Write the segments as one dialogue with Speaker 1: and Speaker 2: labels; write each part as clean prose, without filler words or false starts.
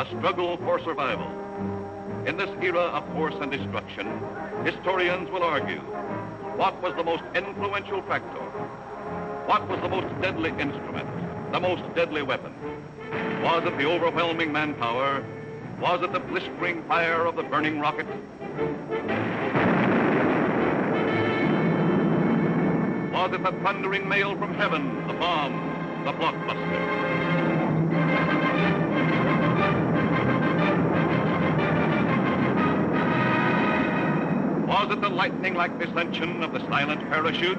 Speaker 1: a struggle for survival. In this era of force and destruction, historians will argue, what was the most influential factor? What was the most deadly instrument, the most deadly weapon? Was it the overwhelming manpower? Was it the blistering fire of the burning rocket? Was it the thundering mail from heaven, the bomb, the blockbuster? Was it the lightning-like descension of the silent parachute?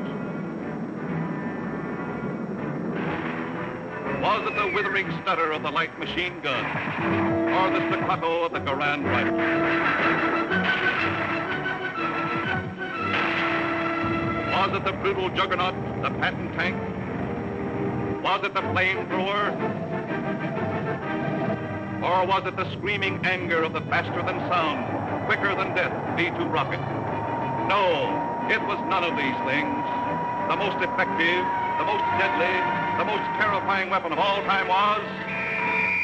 Speaker 1: Was it the withering stutter of the light machine gun? Or the staccato of the Garand rifle? Was it the brutal juggernaut, the Patton tank? Was it the flamethrower? Or was it the screaming anger of the faster-than-sound, quicker-than-death V-2 rocket? No, it was none of these things. The most effective, the most deadly, the most terrifying weapon of all time was...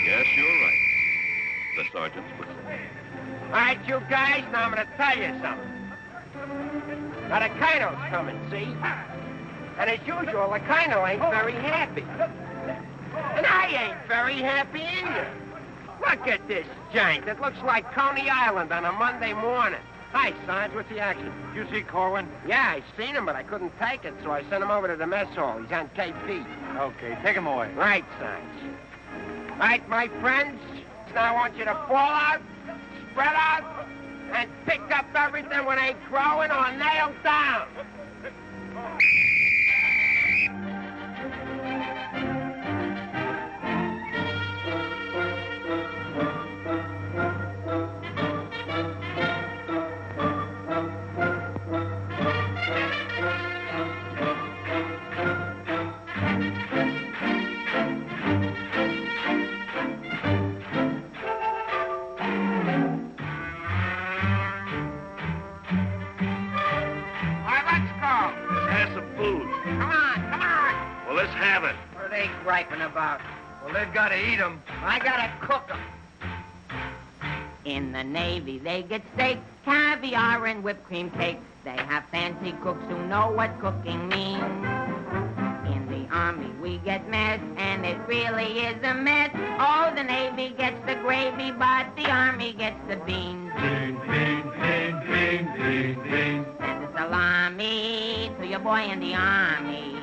Speaker 1: Yes, you're right. The sergeant's whistle.
Speaker 2: All right, you guys, now I'm going to tell you something. Now, the Colonel's coming, see? And as usual, the Colonel ain't very happy. And I ain't very happy either. Look at this jank. It looks like Coney Island on a Monday morning. Hi, Sarge. What's the action?
Speaker 3: You see Corwin?
Speaker 2: Yeah, I seen him, but I couldn't take it, so I sent him over to the mess hall. He's on KP.
Speaker 3: Okay, take him away.
Speaker 2: Right, Sarge. All right, my friends. Now I want you to fall out, spread out, and pick up everything when they crowing or nailed down. Griping about?
Speaker 3: Well, they've got to eat them.
Speaker 2: I gotta cook them.
Speaker 4: In the Navy, they get steak, caviar, and whipped cream cake. They have fancy cooks who know what cooking means. In the Army, we get mess, and it really is a mess. Oh, the Navy gets the gravy, but the Army gets the beans.
Speaker 3: Beans, beans, beans, beans, beans, beans.
Speaker 4: Send a salami to your boy in the Army.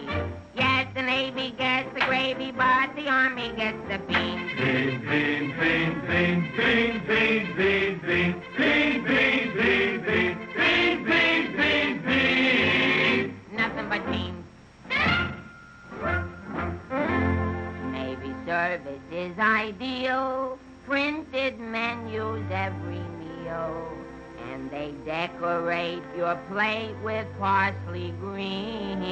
Speaker 4: Yes, the Navy gets the gravy, but the Army gets the beans.
Speaker 3: Beans, beans, beans, beans, beans, beans, beans, beans, beans, beans, beans, beans, beans, beans, beans, beans.
Speaker 4: Nothing but beans. Navy service is ideal. Printed menus every meal. And they decorate your plate with parsley green.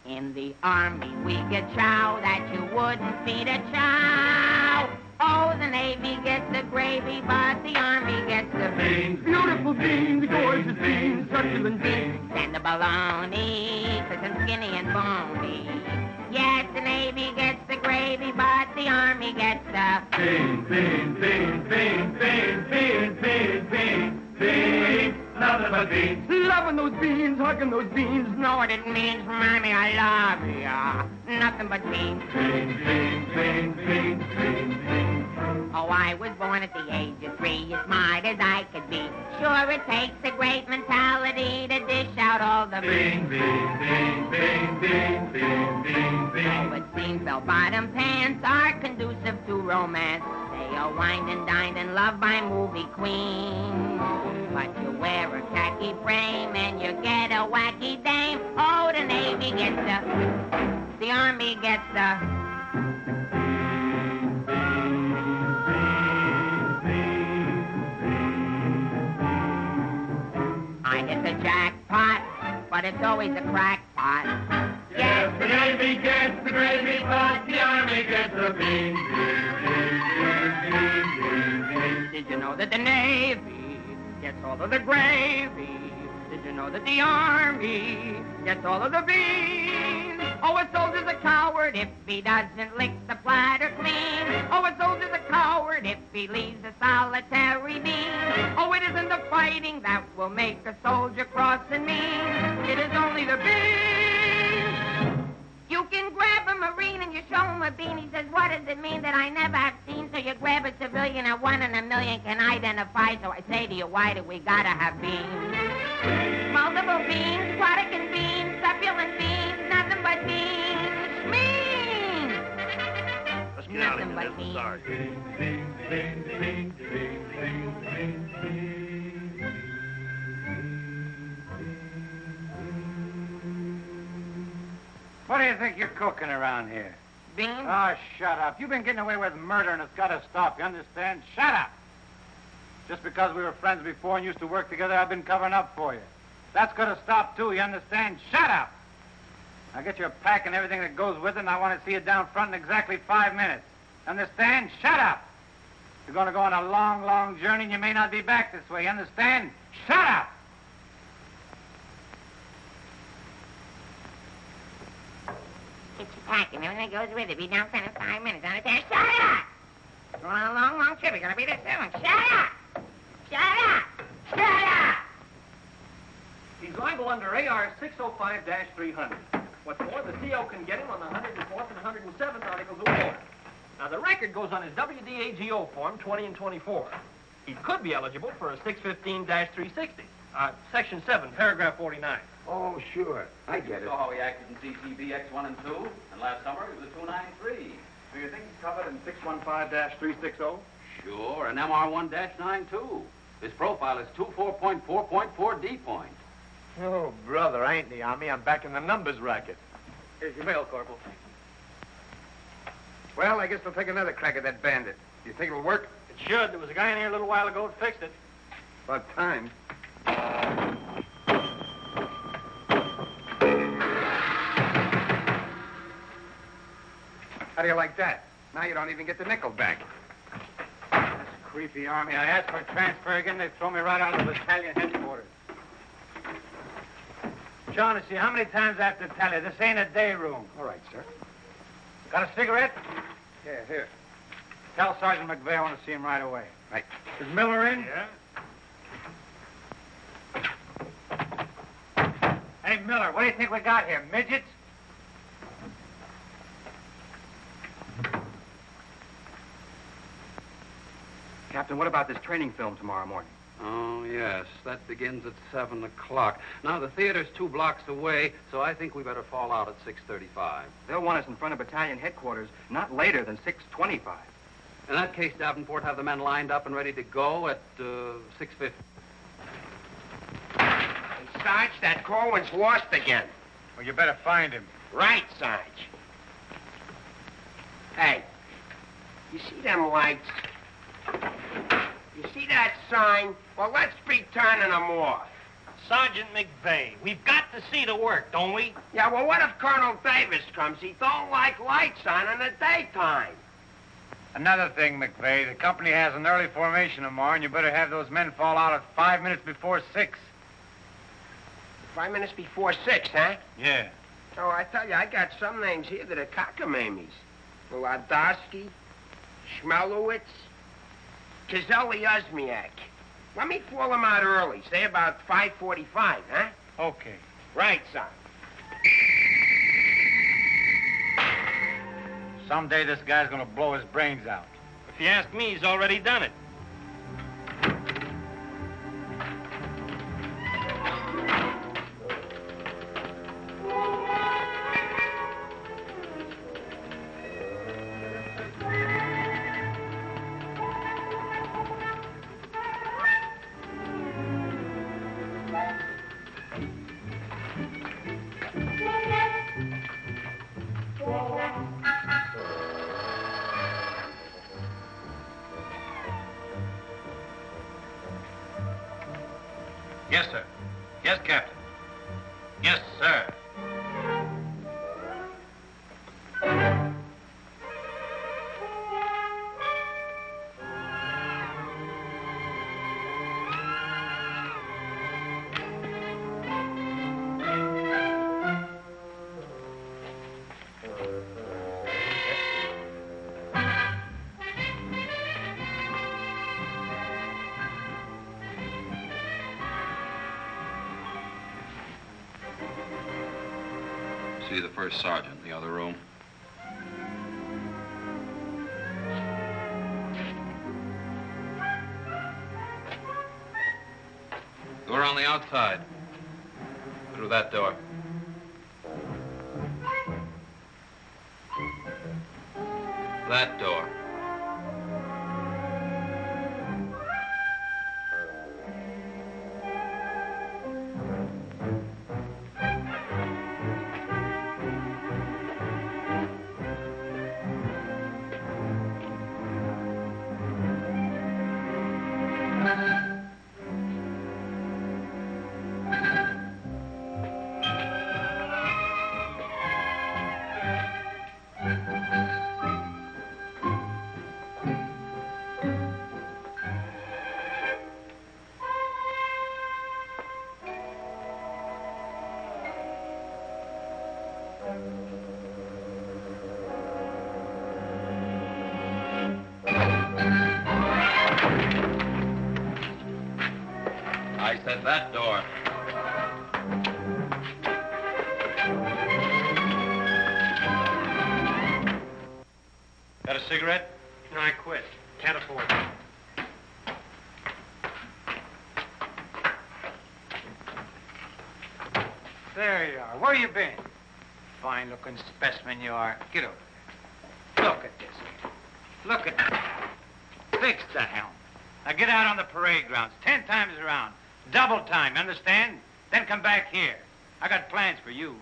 Speaker 4: In the Army, we get chow that you wouldn't feed a chow. Oh, the Navy gets the gravy, but the Army gets the beans.
Speaker 3: Beautiful beans, gorgeous beans, succulent beans.
Speaker 4: And the bologna, crisp and skinny and bony. Yes, the Navy gets the gravy, but the Army gets the
Speaker 3: beans, beans, beans, beans, beans, beans, beans, beans, beans. Nothing but beans.
Speaker 2: Loving those beans, hugging those beans.
Speaker 4: Know what it means, Mommy, I love ya. Nothing but beans.
Speaker 3: Beans, beans, beans, beans, beans, beans.
Speaker 4: Oh, I was born at the age of 3, as smart as I could be. Sure, it takes a great mentality to dish out all the
Speaker 3: beans, beans, beans, beans, beans, beans, beans, beans.
Speaker 4: Oh, it seems bell-bottom pants are conducive to romance. They are wined and dined and loved by movie queens. But you wear a khaki frame and you get a wacky dame. Oh, the Navy gets the Army gets the... I hit the jackpot, but it's always a crackpot.
Speaker 3: Yes, the Navy gets the gravy, but the Army gets the beans.
Speaker 4: Did you know that the Navy gets all of the gravy? Did you know that the Army gets all of the beans? Oh, a soldier's a coward if he doesn't lick the platter clean. Oh, a soldier's a coward if he leaves a solitary bean. Oh, it isn't the fighting that will make a soldier cross and mean. It is only the bean. You can grab a Marine and you show him a bean. He says, what does it mean that I never have seen? So you grab a civilian and 1 in a million can identify. So I say to you, why do we gotta have beans? Multiple beans, aquatic and beans, succulent beans, nothing but beans. Beans!
Speaker 5: Let's get out of
Speaker 4: Nothing
Speaker 5: here.
Speaker 4: but
Speaker 5: This is sorry.
Speaker 6: What do you think you're cooking around here?
Speaker 4: Beans?
Speaker 6: Oh, shut up. You've been getting away with murder, and it's got to stop. You understand? Shut up! Just because we were friends before and used to work together, I've been covering up for you. That's got to stop, too. You understand? Shut up! Now get your pack and everything that goes with it, and I want to see you down front in exactly 5 minutes. Understand? Shut up! You're going to go on a long, long journey, and you may not be back this way. You understand? Shut up!
Speaker 4: Get your pack and everything that goes with it. Be down front in 5 minutes. Understand? Shut up! We're on a long, long trip. We're gonna be there soon. Shut up! Shut up! Shut up!
Speaker 5: He's liable under AR 605-300. What's more, the CO can get him on the 104th and 107th Articles of War. Now, the record goes on his WDAGO form 20 and 24. He could be eligible for a 615-360. Section 7, paragraph 49.
Speaker 2: Oh, sure. I get it.
Speaker 7: saw how he acted in CCB X1 and 2, and last summer he was a 293.
Speaker 8: Do you think he's covered in 615-360?
Speaker 7: Sure, and MR1-9 too. His profile is 24.4.4 D point.
Speaker 2: Oh, brother, I ain't in the Army. I'm back in the numbers racket.
Speaker 5: Here's your mail, Corporal.
Speaker 8: Well, I guess we'll take another crack at that bandit. Do you think it'll work?
Speaker 5: It should. There was a guy in here a little while ago that fixed it.
Speaker 8: About time. How do you like that? Now you don't even get the nickel back.
Speaker 6: That's creepy, Army. I asked for a transfer again. They throw me right out of the battalion headquarters. Shaughnessy, how many times I have to tell you? This ain't a day room.
Speaker 8: All right, sir.
Speaker 6: Got a cigarette?
Speaker 8: Yeah, here.
Speaker 6: Tell Sergeant McVeigh I want to see him right away.
Speaker 8: Right.
Speaker 6: Is Miller in?
Speaker 5: Yeah?
Speaker 6: Hey, Miller, what do you think we got here? Midgets?
Speaker 8: Captain, what about this training film tomorrow morning?
Speaker 7: Oh, yes, that begins at 7 o'clock. Now, the theater's 2 blocks away, so I think we better fall out at 6:35.
Speaker 8: They'll want us in front of battalion headquarters not later than 6:25.
Speaker 7: In that case, Davenport, have the men lined up and ready to go at 6:50.
Speaker 2: Hey, Sarge, that Corwin's lost again.
Speaker 6: Well, you better find him.
Speaker 2: Right, Sarge. Hey, you see them lights? You see that sign? Well, let's be turning them off.
Speaker 5: Sergeant McVeigh, we've got to see the work, don't we?
Speaker 2: Yeah, well, what if Colonel Davis comes? He don't like lights on in the daytime.
Speaker 6: Another thing, McVeigh, the company has an early formation tomorrow, and you better have those men fall out at 5 minutes before 6.
Speaker 2: 5 minutes before 6, huh?
Speaker 6: Yeah.
Speaker 2: Oh, I tell you, I got some names here that are cockamammies. Wladowski, Schmelowitz, Kazelli Osmiak. Let me fall them out early, say about 5:45, huh?
Speaker 6: Okay.
Speaker 2: Right, son.
Speaker 6: Someday this guy's gonna blow his brains out.
Speaker 5: If you ask me, he's already done it.
Speaker 7: see the first sergeant in the other room. Door on the outside. Through that door. That door. I said that door.
Speaker 6: Got a cigarette?
Speaker 5: No, I quit. Can't afford it.
Speaker 6: There you are. Where you been? Fine-looking specimen you are. Get over there. Look at this. Look at that. Fix the helm. Now get out on the parade grounds 10 times around. Double time, understand? Then come back here. I got plans for you.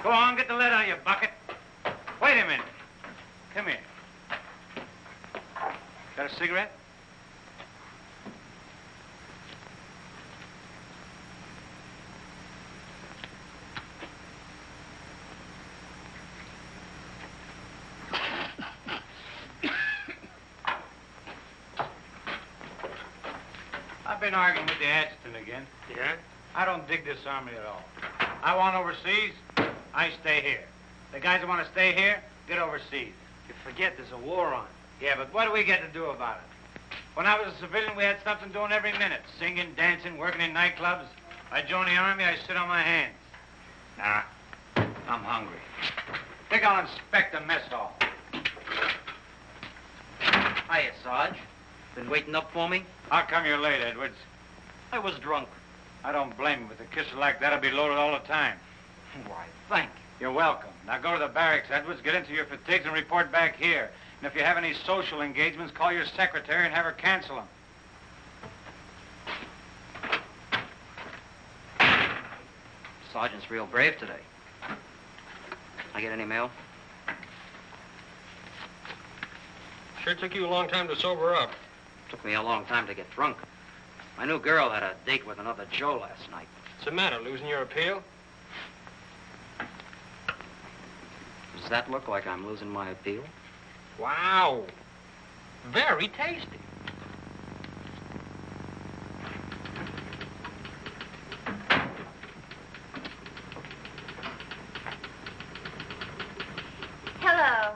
Speaker 6: Go on, get the lead out of your bucket. Wait a minute. Come here. Got a cigarette? I've been arguing with the adjutant again.
Speaker 5: Yeah?
Speaker 6: I don't dig this army at all. I want overseas, I stay here. The guys that want to stay here, get overseas.
Speaker 5: You forget there's a war on.
Speaker 6: Yeah, but what do we get to do about it? When I was a civilian, we had something doing every minute. Singing, dancing, working in nightclubs. I joined the army, I sit on my hands. Nah, I'm hungry. Think I'll inspect the mess hall.
Speaker 8: Hiya, Sarge. Been waiting up for me?
Speaker 6: How come you're late, Edwards?
Speaker 8: I was drunk.
Speaker 6: I don't blame you. With a kiss like that, I'll be loaded all the time.
Speaker 8: Why, thank you.
Speaker 6: You're welcome. Now go to the barracks, Edwards, get into your fatigues and report back here. And if you have any social engagements, call your secretary and have her cancel them.
Speaker 8: Sergeant's real brave today. I get any mail?
Speaker 5: Sure took you a long time to sober up.
Speaker 8: Took me a long time to get drunk. My new girl had a date with another Joe last night.
Speaker 5: What's the matter, losing your appeal?
Speaker 8: Does that look like I'm losing my appeal?
Speaker 5: Wow. Very tasty.
Speaker 9: Hello.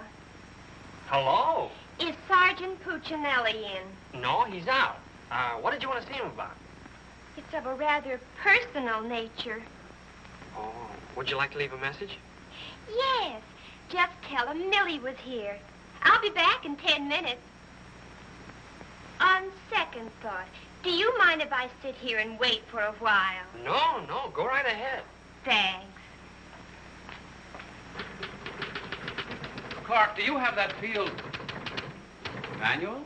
Speaker 5: Hello.
Speaker 9: Is Sergeant Puccinelli in?
Speaker 5: No, he's out. What did you want to see him about?
Speaker 9: It's of a rather personal nature.
Speaker 5: Oh, would you like to leave a message?
Speaker 9: Yes. Just tell him Millie was here. I'll be back in 10 minutes. On second thought, do you mind if I sit here and wait for a while?
Speaker 5: No, go right ahead.
Speaker 9: Thanks.
Speaker 7: Clark, do you have that field manual?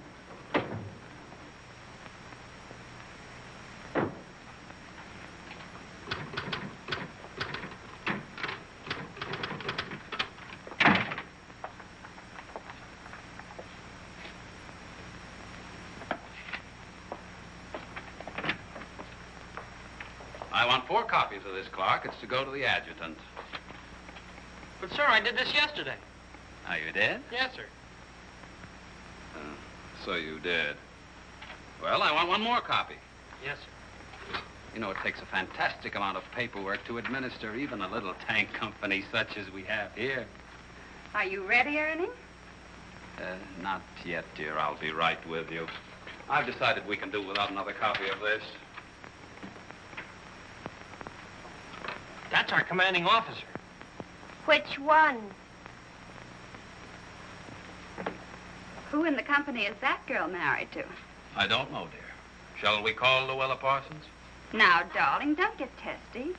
Speaker 7: I want 4 copies of this, Clark. It's to go to the adjutant.
Speaker 5: But, sir, I did this yesterday.
Speaker 7: Oh, you did?
Speaker 5: Yes, sir.
Speaker 7: So you did. Well, I want 1 more copy.
Speaker 5: Yes, sir.
Speaker 7: You know, it takes a fantastic amount of paperwork to administer even a little tank company such as we have here.
Speaker 10: Are you ready, Ernie?
Speaker 7: Not yet, dear. I'll be right with you. I've decided we can do without another copy of this.
Speaker 5: That's our commanding officer.
Speaker 9: Which one?
Speaker 10: Who in the company is that girl married to?
Speaker 7: I don't know, dear. Shall we call Luella Parsons?
Speaker 10: Now, darling, don't get testy.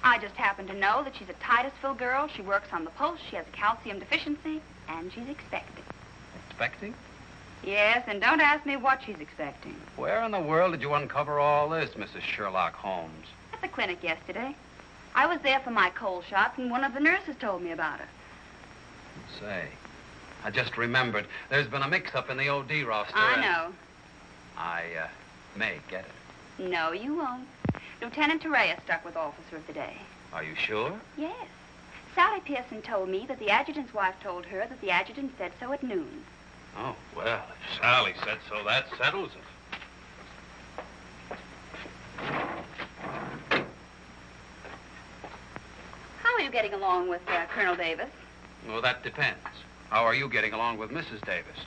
Speaker 10: I just happen to know that she's a Titusville girl. She works on the post. She has a calcium deficiency, and she's expecting.
Speaker 7: Expecting?
Speaker 10: Yes, and don't ask me what she's expecting.
Speaker 7: Where in the world did you uncover all this, Mrs. Sherlock Holmes?
Speaker 10: At the clinic yesterday. I was there for my cold shots, and one of the nurses told me about her.
Speaker 7: Say, I just remembered. There's been a mix-up in the OD roster.
Speaker 10: I know.
Speaker 7: I may get it.
Speaker 10: No, you won't. Lieutenant Torrea stuck with Officer of the Day.
Speaker 7: Are you sure?
Speaker 10: Yes. Sally Pearson told me that the adjutant's wife told her that the adjutant said so at noon.
Speaker 7: Oh, well, if Sally said so, that settles it.
Speaker 10: How are you getting along with Colonel Davis?
Speaker 7: Well, that depends. How are you getting along with Mrs. Davis?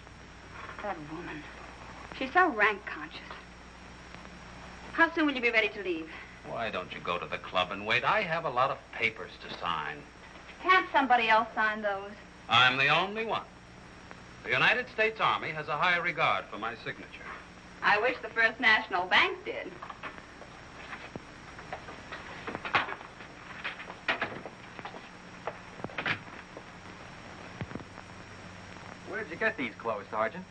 Speaker 10: That woman. She's so rank conscious. How soon will you be ready to leave?
Speaker 7: Why don't you go to the club and wait? I have a lot of papers to sign.
Speaker 10: Can't somebody else sign those?
Speaker 7: I'm the only one. The United States Army has a high regard for my signature.
Speaker 10: I wish the First National Bank did.
Speaker 5: Where'd you get these clothes, Sergeant?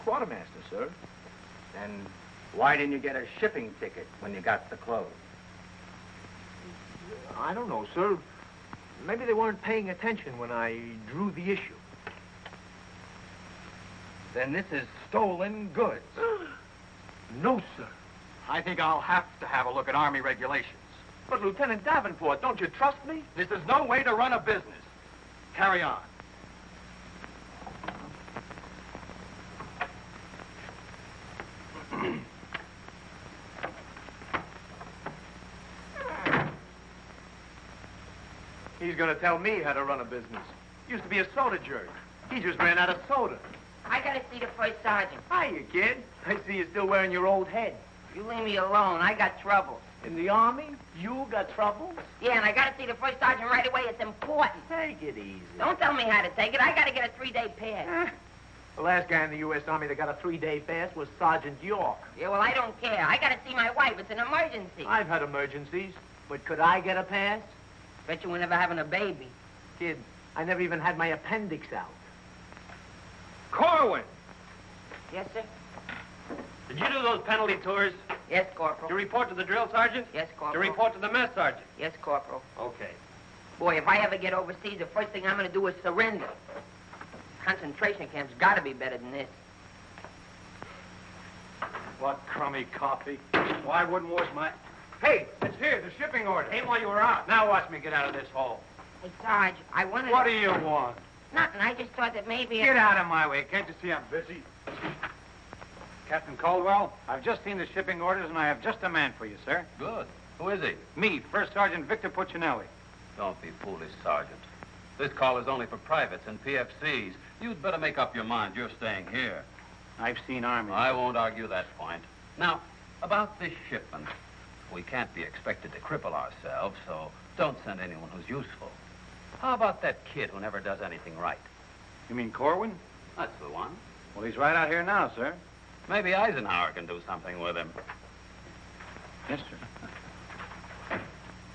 Speaker 11: Quartermaster, sir. And why didn't you get a shipping ticket when you got the clothes?
Speaker 5: I don't know, sir. Maybe they weren't paying attention when I drew the issue.
Speaker 11: Then this is stolen goods.
Speaker 5: No, sir. I think I'll have to have a look at Army regulations. But, Lieutenant Davenport, don't you trust me? This is no way to run a business. Carry on. He's going to tell me how to run a business. Used to be a soda jerk. He just ran out of soda.
Speaker 4: I gotta see the first sergeant.
Speaker 5: Hiya, kid. I see you're still wearing your old head.
Speaker 4: You leave me alone. I got trouble.
Speaker 5: In the Army? You got trouble?
Speaker 4: Yeah, and I gotta see the first sergeant right away. It's important.
Speaker 5: Take it easy.
Speaker 4: Don't tell me how to take it. I gotta get a 3-day pass.
Speaker 5: The last guy in the U.S. Army that got a 3-day pass was Sergeant York.
Speaker 4: Yeah, well, I don't care. I gotta see my wife. It's an emergency.
Speaker 5: I've had emergencies, but could I get a pass?
Speaker 4: Bet you were never having a baby.
Speaker 5: Kid, I never even had my appendix out. Corwin!
Speaker 4: Yes, sir?
Speaker 5: Did you do those penalty tours?
Speaker 4: Yes, Corporal.
Speaker 5: To report to the drill sergeant?
Speaker 4: Yes,
Speaker 5: To
Speaker 4: Corporal.
Speaker 5: report to the mess sergeant?
Speaker 4: Yes, Corporal.
Speaker 5: Okay.
Speaker 4: Boy, if I ever get overseas, the first thing I'm gonna do is surrender. Concentration camp's gotta be better than this.
Speaker 6: What crummy coffee. Why wouldn't wash my...
Speaker 5: Hey, it's here, the shipping order.
Speaker 6: Came while you were out. Now watch me get out of this hole.
Speaker 4: Hey, Sarge, I wanted...
Speaker 6: What do you want?
Speaker 4: Nothing. I just thought that maybe...
Speaker 6: Get out of my way. Can't you see I'm busy? Captain Caldwell, I've just seen the shipping orders, and I have just a man for you, sir.
Speaker 7: Good. Who is he?
Speaker 6: Me, First Sergeant Victor Puccinelli.
Speaker 7: Don't be foolish, Sergeant. This call is only for privates and PFCs. You'd better make up your mind you're staying here.
Speaker 6: I've seen Army.
Speaker 7: I won't argue that point. Now, about this shipment. We can't be expected to cripple ourselves, so don't send anyone who's useful. How about that kid who never does anything right?
Speaker 6: You mean Corwin?
Speaker 7: That's the one.
Speaker 6: Well, he's right out here now, sir.
Speaker 7: Maybe Eisenhower can do something with him.
Speaker 6: Yes, sir.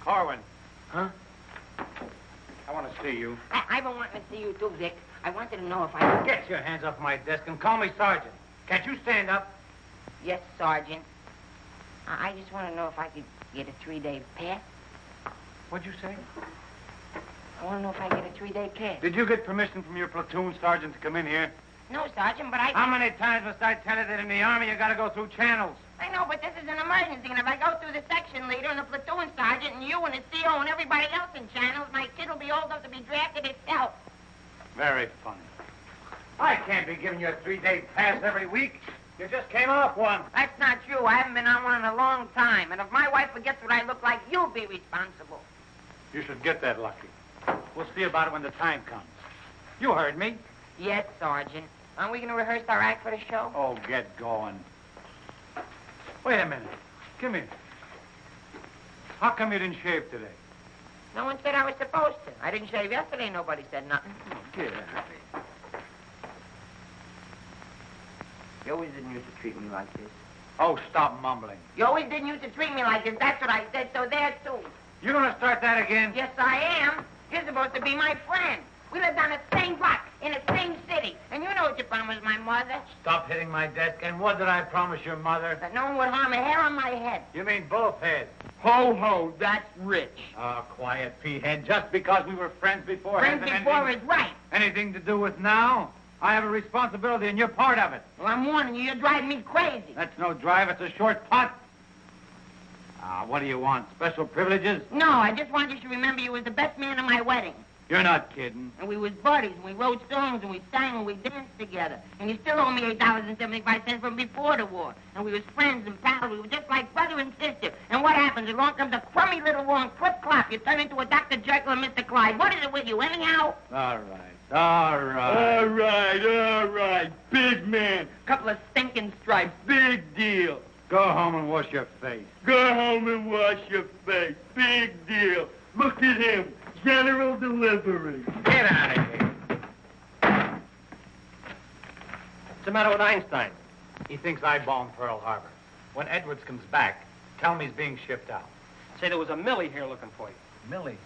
Speaker 6: Corwin.
Speaker 5: Huh?
Speaker 6: I want to see you.
Speaker 4: I've been wanting to see you too, Vic. I wanted to know if I...
Speaker 6: Get your hands off my desk and call me Sergeant. Can't you stand up?
Speaker 4: Yes, Sergeant. I just want to know if I could get a 3-day pass.
Speaker 6: What'd you say?
Speaker 4: I want to know if I get a 3-day pass.
Speaker 6: Did you get permission from your platoon sergeant to come in here?
Speaker 4: No, Sergeant, but I...
Speaker 6: How many times must I tell you that in the Army you got to go through channels?
Speaker 4: I know, but this is an emergency, and if I go through the section leader and the platoon sergeant and you and the CO and everybody else in channels, my kid will be old enough to be drafted itself.
Speaker 6: Very funny. I can't be giving you a 3-day pass every week. You just came off one.
Speaker 4: That's not true. I haven't been on one in a long time, and if my wife forgets what I look like, you'll be responsible.
Speaker 6: You should get that lucky. We'll see about it when the time comes. You heard me.
Speaker 4: Yes, Sergeant. Aren't we going to rehearse our act for the show?
Speaker 6: Oh, get going. Wait a minute. Come here. How come you didn't shave today?
Speaker 4: No one said I was supposed to. I didn't shave yesterday. Nobody said nothing.
Speaker 11: Get out of here.
Speaker 4: You always didn't used to treat me like this.
Speaker 6: Oh, stop mumbling.
Speaker 4: You always didn't used to treat me like this. That's what I said, so there, too.
Speaker 6: You gonna start that again?
Speaker 4: Yes, I am. You're supposed to be my friend. We lived on the same block, in the same city. And you know what you promised my mother.
Speaker 6: Stop hitting my desk. And what did I promise your mother?
Speaker 4: That no one would harm a hair on my head.
Speaker 6: You mean both heads?
Speaker 2: Ho, ho, that's rich.
Speaker 6: Oh, quiet, P-head. Just because we were friends before...
Speaker 4: Friends before is right.
Speaker 6: Anything to do with now? I have a responsibility, and you're part of it.
Speaker 4: Well, I'm warning you, you're driving me crazy.
Speaker 6: That's no drive. It's a short putt. What do you want? Special privileges?
Speaker 4: No, I just want you to remember you was the best man at my wedding.
Speaker 6: You're not kidding.
Speaker 4: And we was buddies, and we wrote songs, and we sang, and we danced together. And you still owe me $8.75 from before the war. And we was friends and pals. We were just like brother and sister. And what happens? Along comes a crummy little war and clip-clop. You turn into a Dr. Jekyll and Mr. Clyde. What is it with you, anyhow?
Speaker 6: All right.
Speaker 2: Big man. Couple of stinking stripes. Big deal.
Speaker 6: Go home and wash your face.
Speaker 2: Go home and wash your face. Big deal. Look at him. General delivery.
Speaker 6: Get out of here.
Speaker 5: What's the matter with Einstein?
Speaker 6: He thinks I bombed Pearl Harbor. When Edwards comes back, tell him he's being shipped out.
Speaker 5: Say there was a Millie here looking for you.
Speaker 6: Millie?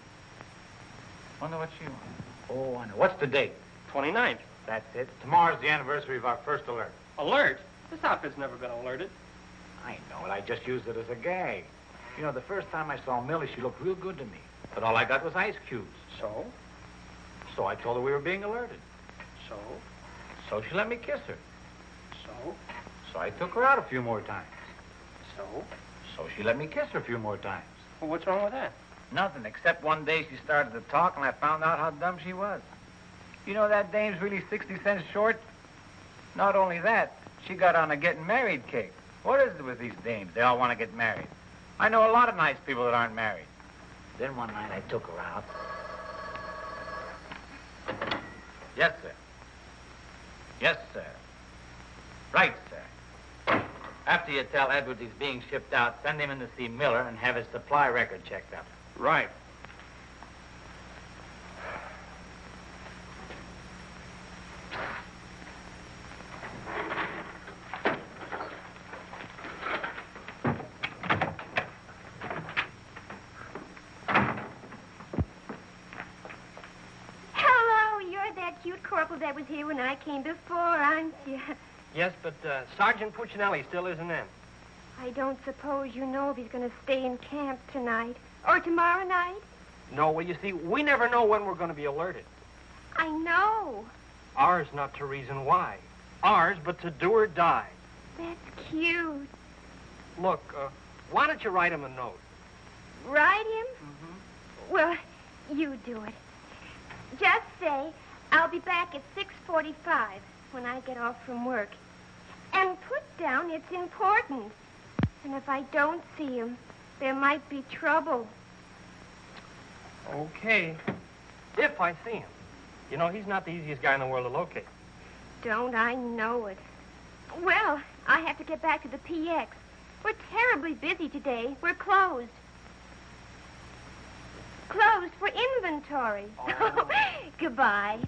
Speaker 6: Wonder what she wants. Oh, I know. What's the date?
Speaker 5: 29th.
Speaker 6: That's it. Tomorrow's the anniversary of our first alert.
Speaker 5: Alert? This outfit's never been alerted.
Speaker 6: I know it. I just used it as a gag. You know, the first time I saw Millie, she looked real good to me. But all I got was ice cubes.
Speaker 5: So?
Speaker 6: So I told her we were being alerted.
Speaker 5: So?
Speaker 6: So she let me kiss her.
Speaker 5: So?
Speaker 6: So I took her out a few more times.
Speaker 5: So?
Speaker 6: So she let me kiss her a few more times.
Speaker 5: Well, what's wrong with that?
Speaker 6: Nothing, except one day she started to talk and I found out how dumb she was. You know that dame's really 60 cents short? Not only that, she got on a getting married kick. What is it with these dames? They all want to get married. I know a lot of nice people that aren't married. Then one night I took her out. Yes, sir. Yes, sir. Right, sir. After you tell Edwards he's being shipped out, send him in to see Miller and have his supply record checked up.
Speaker 5: Right.
Speaker 9: Corporal that was here when I came before, aren't you?
Speaker 5: Yes, but Sergeant Puccinelli still isn't in.
Speaker 9: I don't suppose you know if he's going to stay in camp tonight or tomorrow night?
Speaker 5: No, well, you see, we never know when we're going to be alerted.
Speaker 9: I know.
Speaker 5: Ours not to reason why. Ours, but to do or die.
Speaker 9: That's cute.
Speaker 5: Look, why don't you write him a note?
Speaker 9: Write him? Mm-hmm. Well, you do it. Just say, I'll be back at 6:45 when I get off from work. And put down it's important. And if I don't see him, there might be trouble.
Speaker 5: Okay. If I see him. You know, he's not the easiest guy in the world to locate.
Speaker 9: Don't I know it? Well, I have to get back to the PX. We're terribly busy today. We're closed. Closed for inventory. Oh. Goodbye.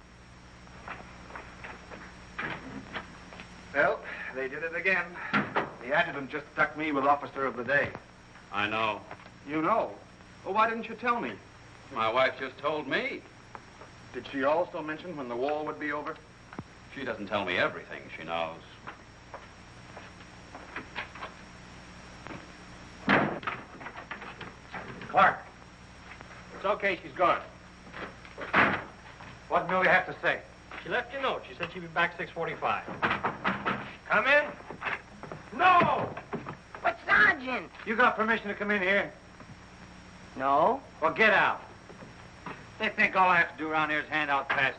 Speaker 11: Well, they did it again. The adjutant just stuck me with Officer of the Day.
Speaker 7: I know.
Speaker 11: You know? Well, why didn't you tell me?
Speaker 7: My wife just told me.
Speaker 11: Did she also mention when the war would be over?
Speaker 7: She doesn't tell me everything she knows.
Speaker 6: Clark.
Speaker 5: It's okay, she's gone.
Speaker 6: What did Millie have to say?
Speaker 5: She left you a note. She said she'd be back 6:45. Come in. No!
Speaker 4: But, Sergeant!
Speaker 6: You got permission to come in here?
Speaker 4: No.
Speaker 6: Well, get out. They think all I have to do around here is hand out passes.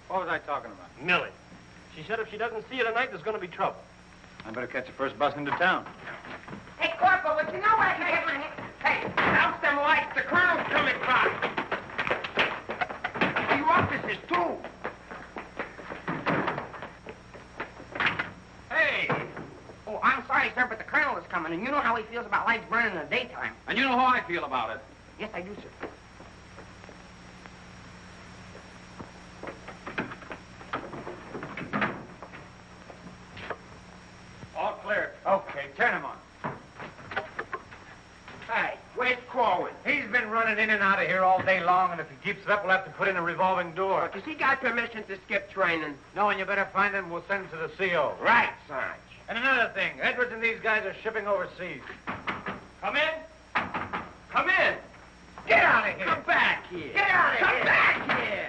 Speaker 6: What was I talking about?
Speaker 5: Millie. She said if she doesn't see you tonight, there's going to be trouble.
Speaker 6: I better catch the first bus into town.
Speaker 4: Hey, Corporal, would you know what I can get my hand? Hey, douse them lights. The colonel's coming by. You officers, too.
Speaker 5: Hey!
Speaker 4: Oh, I'm sorry, sir, but the colonel is coming, and you know how he feels about lights burning in the daytime.
Speaker 7: And you know how I feel about it.
Speaker 4: Yes, I do, sir.
Speaker 6: running in and out of here all day long, and if he keeps it up, we'll have to put in a revolving door.
Speaker 2: Does he got permission to skip training?
Speaker 6: No, and you better find him. We'll send him to the CO.
Speaker 2: Right, Sarge.
Speaker 6: And another thing, Edwards and these guys are shipping overseas.
Speaker 5: Come in. Come in.
Speaker 2: Get out of here.
Speaker 5: Come back here.
Speaker 2: Get out of here.
Speaker 5: Come back here.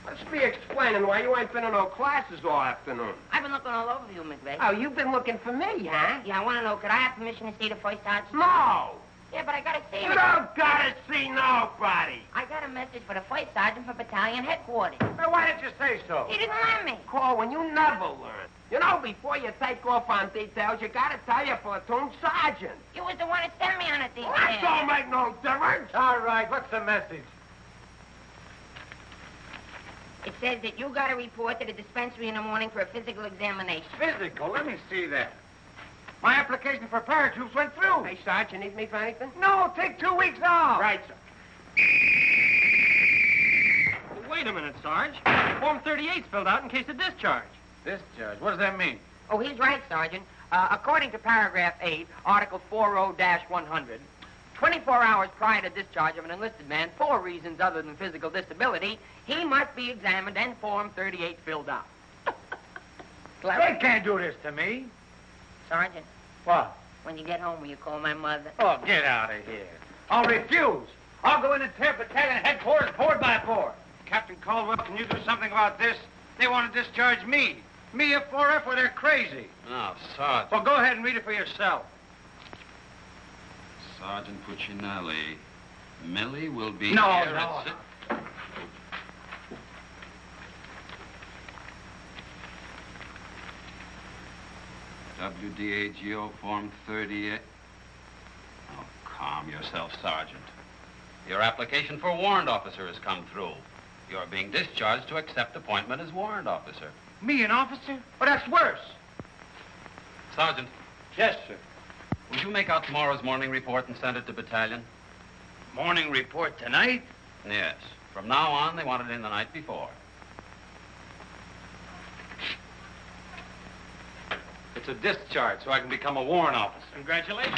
Speaker 2: Let's be explaining why you ain't been in no classes all afternoon.
Speaker 4: I've been looking all over you, McVeigh.
Speaker 2: Oh, you've been looking for me, huh?
Speaker 4: Yeah, I want to know, could I have permission to see the first sergeant?
Speaker 2: No.
Speaker 4: Yeah, but I got to see
Speaker 2: You
Speaker 4: him.
Speaker 2: don't gotta see nobody.
Speaker 4: I got a message for the first sergeant for battalion headquarters.
Speaker 6: Now, why didn't you say so?
Speaker 4: He didn't let me.
Speaker 2: Corwin, you never learn. You know, before you take off on details, you gotta tell your platoon sergeant.
Speaker 4: You was the one that sent me on a detail.
Speaker 2: That don't make no difference.
Speaker 6: All right, what's the message?
Speaker 4: It says that you got to report to the dispensary in the morning for a physical examination.
Speaker 6: Physical? Let me see that. My application for paratroops went through.
Speaker 2: Hey, Sarge, you need me for anything?
Speaker 6: No, take 2 weeks off.
Speaker 2: Right, sir.
Speaker 5: Wait a minute, Sarge. Form 38's filled out in case of discharge.
Speaker 6: Discharge? What does that mean?
Speaker 12: Oh, he's right, Sergeant. According to paragraph 8, Article 40-100, 24 hours prior to discharge of an enlisted man for reasons other than physical disability, he must be examined and Form 38 filled out.
Speaker 6: They can't do this to me.
Speaker 4: Sergeant,
Speaker 6: What?
Speaker 4: when you get home, will you call my mother?
Speaker 6: Oh, get out of here. I'll refuse. I'll go in and tear battalion headquarters board by board. Captain Caldwell, can you do something about this? They want to discharge me. Me, a 4F, where they're crazy.
Speaker 7: Now, Sergeant.
Speaker 6: Well, go ahead and read it for yourself.
Speaker 7: Sergeant Puccinelli. Millie will be
Speaker 6: No,
Speaker 7: here
Speaker 6: no.
Speaker 7: at six. WDAGO Form 38. Oh, calm yourself, Sergeant. Your application for warrant officer has come through. You're being discharged to accept appointment as warrant officer.
Speaker 6: Me, an officer? Well, that's worse.
Speaker 7: Sergeant,
Speaker 6: Yes, sir.
Speaker 7: will you make out tomorrow's morning report and send it to battalion?
Speaker 6: Morning report tonight?
Speaker 7: Yes. From now on, they want it in the night before.
Speaker 6: It's a discharge, so I can become a warrant officer.
Speaker 5: Congratulations.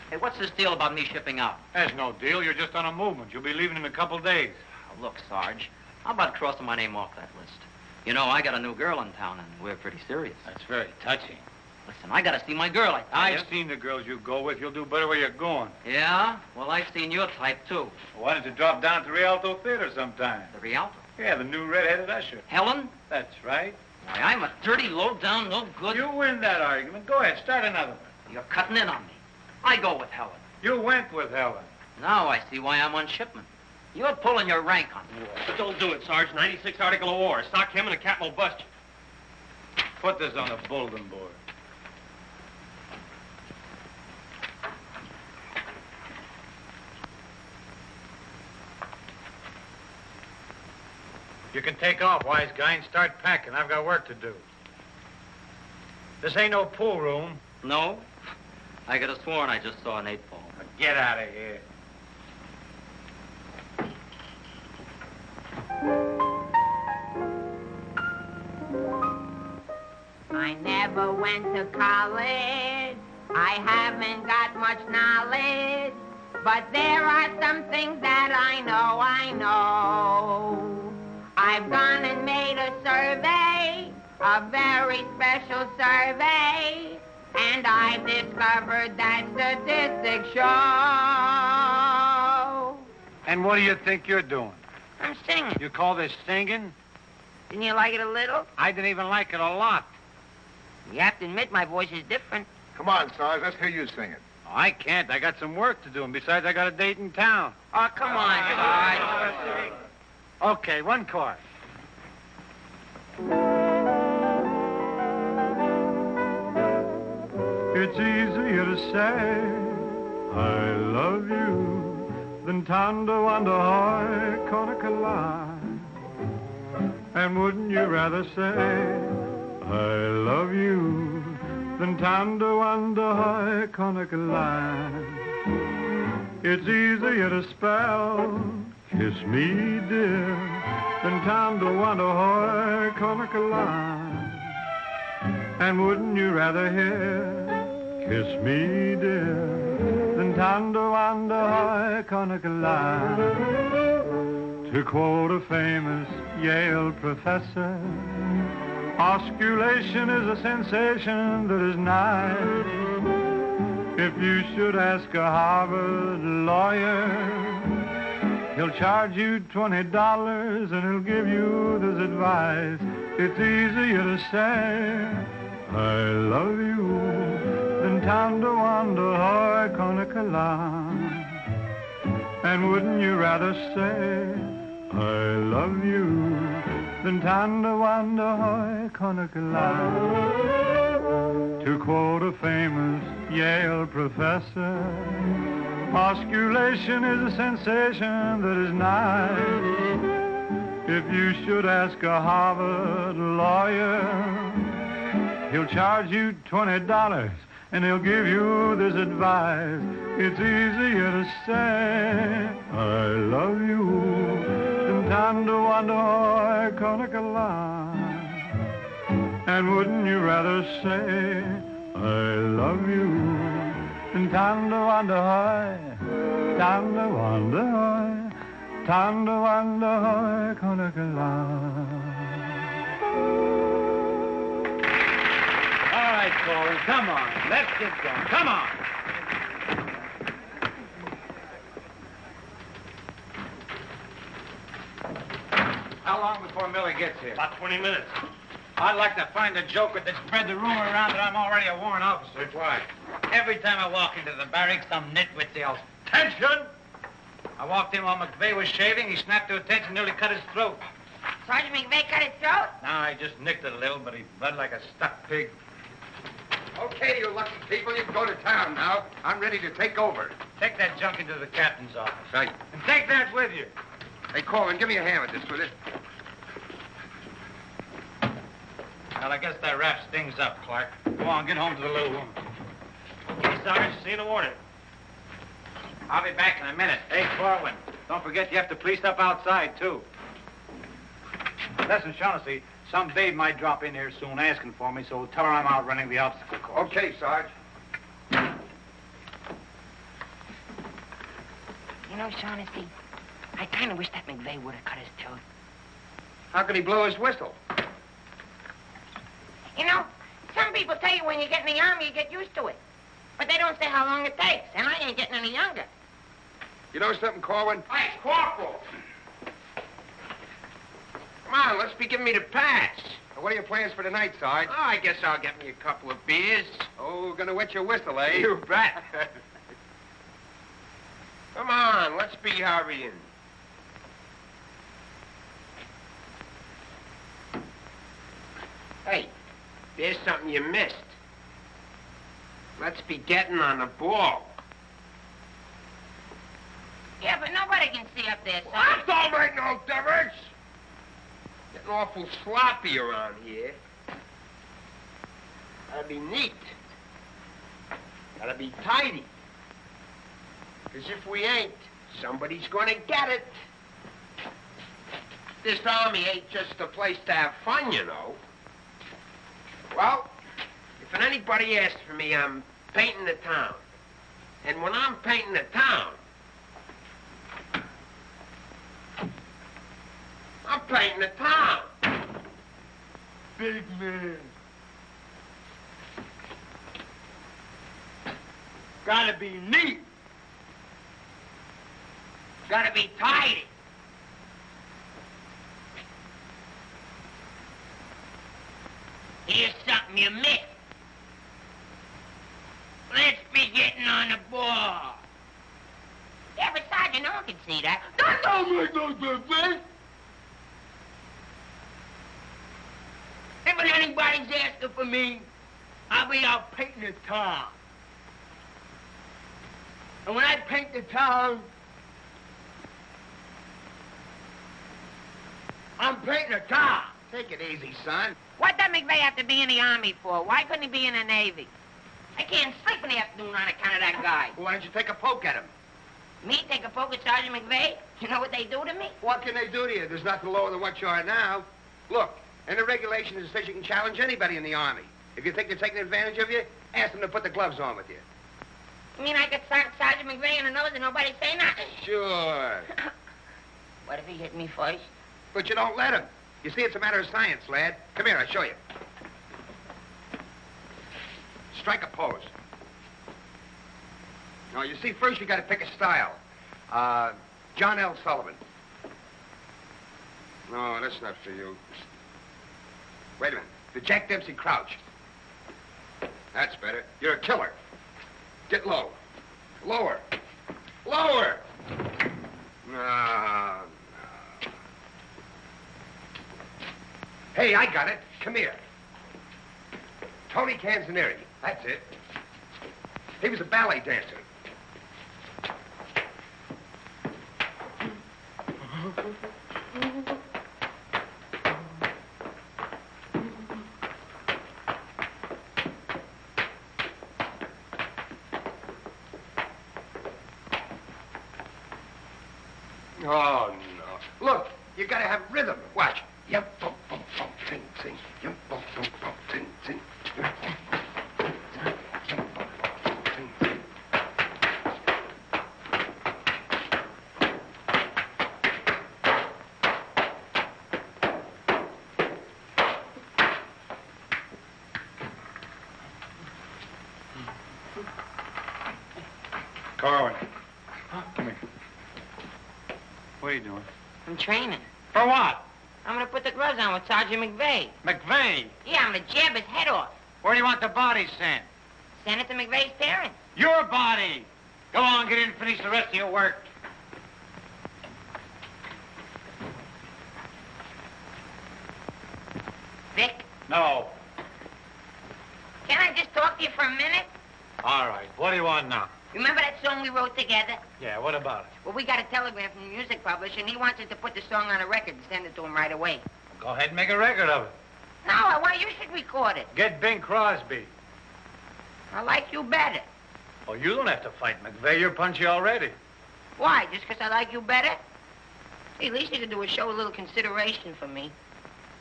Speaker 8: Hey, what's this deal about me shipping out?
Speaker 6: There's no deal. You're just on a movement. You'll be leaving in a couple days.
Speaker 8: Oh, look, Sarge, how about crossing my name off that list? You know, I got a new girl in town, and we're pretty serious.
Speaker 6: That's very touching.
Speaker 8: Listen, I gotta see my girl, I tell you.
Speaker 6: I've seen the girls you go with. You'll do better where you're going.
Speaker 8: Yeah? Well, I've seen your type, too.
Speaker 6: Why don't you drop down to Rialto Theater sometime?
Speaker 8: The Rialto.
Speaker 6: Yeah, the new red-headed usher.
Speaker 8: Helen?
Speaker 6: That's right.
Speaker 8: Why, I'm a dirty, low-down, no good...
Speaker 6: You win that argument. Go ahead, start another one.
Speaker 8: You're cutting in on me. I go with Helen.
Speaker 6: You went with Helen.
Speaker 8: Now I see why I'm on shipment. You're pulling your rank on me.
Speaker 5: Don't do it, Sarge. 96 Article of War. Sock him and the captain will bust you.
Speaker 6: Put this on the bulletin board. You can take off, wise guy, and start packing. I've got work to do. This ain't no pool room.
Speaker 8: No? I could have sworn I just saw an 8-ball.
Speaker 6: Now get out of here.
Speaker 4: I never went to college. I haven't got much knowledge. But there are some things that I know. I've gone and made a survey, a very special survey, and I've discovered that statistics show.
Speaker 6: And what do you think you're doing?
Speaker 4: I'm singing.
Speaker 6: You call this singing?
Speaker 4: Didn't you like it a little?
Speaker 6: I didn't even like it a lot.
Speaker 4: You have to admit my voice is different.
Speaker 13: Come on, Sarge, let's hear you sing it.
Speaker 6: Oh, I can't. I got some work to do, and besides, I got a date in town.
Speaker 4: Oh, come on, Sarge.
Speaker 6: Okay, one chord.
Speaker 3: It's easier to say I love you than to wonder how Konica lie. And wouldn't you rather say I love you than to wonder how Konica lie? It's easier to spell kiss me dear than to wonder how Konica lie. And wouldn't you rather hear kiss me, dear,
Speaker 14: Tonawanda Conakala. To quote a famous Yale professor, osculation is a sensation that is nice. If you should ask a Harvard lawyer, he'll charge you $20 and he'll give you this advice. It's easier to say, I love you, than Tonawanda Conakala. And wouldn't you rather say, I love you, than Tonawanda Conakala? To quote a famous Yale professor, osculation is a sensation that is nice. If you should ask a Harvard lawyer, he'll charge you $20 and he'll give you this advice. It's easier to say, I love you, than Tonawanda Conakala. And wouldn't you rather say, I love you, than Tonawanda Conakala.
Speaker 6: All right, Colin, come on. Let's get going. Come on. How long before Millie gets here?
Speaker 5: About 20 minutes.
Speaker 6: I'd like to find a joker that spread the rumor around that I'm already a warrant officer.
Speaker 5: Why?
Speaker 6: Every time I walk into the barracks, some nitwit yells, "Attention!" I walked in while McVeigh was shaving. He snapped to attention, nearly cut his throat.
Speaker 4: Sergeant McVeigh cut his throat?
Speaker 6: No, I just nicked it a little, but he bled like a stuck pig.
Speaker 2: Okay, you lucky people, you can go to town now. I'm ready to take over.
Speaker 6: Take that junk into the captain's office.
Speaker 2: Right.
Speaker 6: And take that with you.
Speaker 2: Hey, Colin, give me a hand with this, will you?
Speaker 6: Well, I guess that wraps things up, Clark. Go on, get home to the little woman.
Speaker 5: Okay, Sarge, see you in the morning.
Speaker 6: I'll be back in a minute. Hey, Corwin, don't forget you have to police up outside, too. Listen, Shaughnessy, some babe might drop in here soon asking for me, so tell her I'm out running the obstacle course.
Speaker 2: Okay, Sarge.
Speaker 4: You know, Shaughnessy, I kind of wish that McVeigh would have cut his throat.
Speaker 2: How can he blow his whistle?
Speaker 4: You know, some people tell you when you get in the Army, you get used to it. But they don't say how long it takes, and I ain't getting any younger.
Speaker 2: You know something, Corwin?
Speaker 5: Hey, Corporal!
Speaker 2: Come on, let's be giving me the pass. What are your plans for tonight, Sarge?
Speaker 5: Oh, I guess I'll get me a couple of beers.
Speaker 2: Oh, gonna wet your whistle, eh?
Speaker 5: You bet. Come on, let's be hurrying. Hey, there's something you missed. Let's be getting on the ball.
Speaker 4: Yeah, but nobody can see up there, son.
Speaker 2: That don't make no difference. Getting awful sloppy around here. Gotta be neat. Gotta be tidy. Because if we ain't, somebody's gonna get it. This Army ain't just a place to have fun, you know. Well, if anybody asks for me, I'm painting the town. And when I'm painting the town, I'm painting the town. Big man. Gotta be neat. Gotta be tidy.
Speaker 4: Here's something you missed. Let's be getting on the ball. Yeah, but Sergeant, no one can see that.
Speaker 2: That don't make no difference.
Speaker 4: If anybody's asking for me, I'll be out painting the town. And when I paint the town, I'm painting the town.
Speaker 2: Take it easy, son.
Speaker 4: What does McVeigh have to be in the Army for? Why couldn't he be in the Navy? I can't sleep in the afternoon on account of that guy.
Speaker 2: Well, why don't you take a poke at him?
Speaker 4: Me take a poke at Sergeant McVeigh? You know what they do to me?
Speaker 2: What can they do to you? There's nothing lower than what you are now. Look, in the regulations it says you can challenge anybody in the Army. If you think they're taking advantage of you, ask them to put the gloves on with you.
Speaker 4: You mean I could sock Sergeant McVeigh in the nose and nobody say nothing?
Speaker 2: Sure.
Speaker 4: What if he hit me first?
Speaker 2: But you don't let him. You see, it's a matter of science, lad. Come here, I'll show you. Strike a pose. Now, you see, first you got to pick a style. John L. Sullivan. No, that's not for you. Wait a minute. The Jack Dempsey Crouch. That's better. You're a killer. Get low. Lower. Lower. No. Hey, I got it. Come here. Tony Canzanieri. That's it. He was a ballet dancer. Oh, no. Look, you gotta have rhythm. Watch. Yep, bump, bump, bump, ting, ting. Yep, bump, bump, bump, ting, ting. Yep, bump, bump, ting, ting.
Speaker 6: Corwin. Come here. What are you doing?
Speaker 4: I'm training.
Speaker 6: For what?
Speaker 4: I'm gonna put the gloves on with Sergeant McVeigh.
Speaker 6: McVeigh?
Speaker 4: Yeah, I'm gonna jab his head off.
Speaker 6: Where do you want the body sent?
Speaker 4: Send it to McVeigh's parents.
Speaker 6: Your body! Go on, get in and finish the rest of your work.
Speaker 4: Vic,
Speaker 6: No.
Speaker 4: can I just talk to you for a minute?
Speaker 6: All right. What do you want now?
Speaker 4: Remember that song we wrote together?
Speaker 6: Yeah, what about it?
Speaker 4: Well, we got a telegram from the music publisher, and he wants us to put the song on a record and send it to him right away.
Speaker 6: Go ahead and make a record of it.
Speaker 4: No, I want you should record it.
Speaker 6: Get Bing Crosby.
Speaker 4: I like you better.
Speaker 6: Oh, you don't have to fight McVeigh. You're punchy already.
Speaker 4: Why? Just 'cause I like you better? Hey, at least you could do is show a little consideration for me.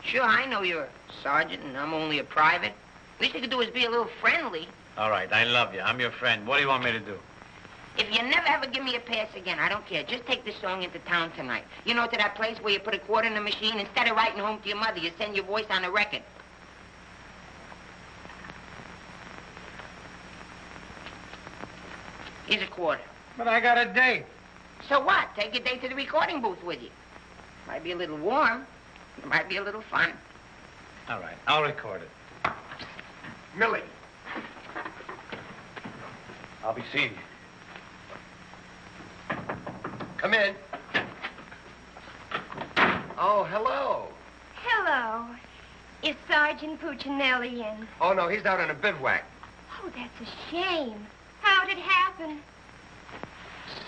Speaker 4: Sure, I know you're a sergeant and I'm only a private. At least you could do is be a little friendly.
Speaker 6: All right, I love you. I'm your friend. What do you want me to do?
Speaker 4: If you never ever give me a pass again, I don't care. Just take this song into town tonight. You know, to that place where you put a quarter in the machine. Instead of writing home to your mother, you send your voice on a record. Here's a quarter.
Speaker 6: But I got a date.
Speaker 4: So what? Take your date to the recording booth with you. Might be a little warm. It might be a little fun.
Speaker 6: All right, I'll record it.
Speaker 2: Millie.
Speaker 6: I'll be seeing you.
Speaker 2: Come in. Oh, hello.
Speaker 9: Hello. Is Sergeant Puccinelli in?
Speaker 2: Oh, no, he's out on a bivouac.
Speaker 9: Oh, that's a shame. How'd it happen?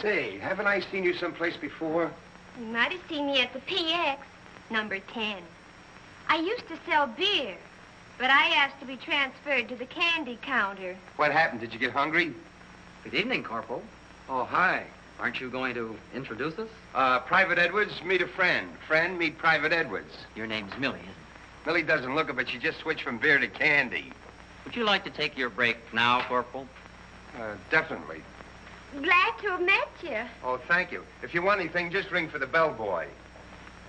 Speaker 2: Say, haven't I seen you someplace before?
Speaker 9: You might have seen me at the PX, number 10. I used to sell beer, but I asked to be transferred to the candy counter.
Speaker 2: What happened? Did you get hungry?
Speaker 8: Good evening, Corporal.
Speaker 2: Oh, hi.
Speaker 8: Aren't you going to introduce us?
Speaker 2: Private Edwards, meet a friend. Friend, meet Private Edwards.
Speaker 8: Your name's Millie, isn't it?
Speaker 2: Millie doesn't look it, but she just switched from beer to candy.
Speaker 8: Would you like to take your break now, Corporal?
Speaker 2: Definitely.
Speaker 9: Glad to have met you.
Speaker 2: Oh, thank you. If you want anything, just ring for the bellboy.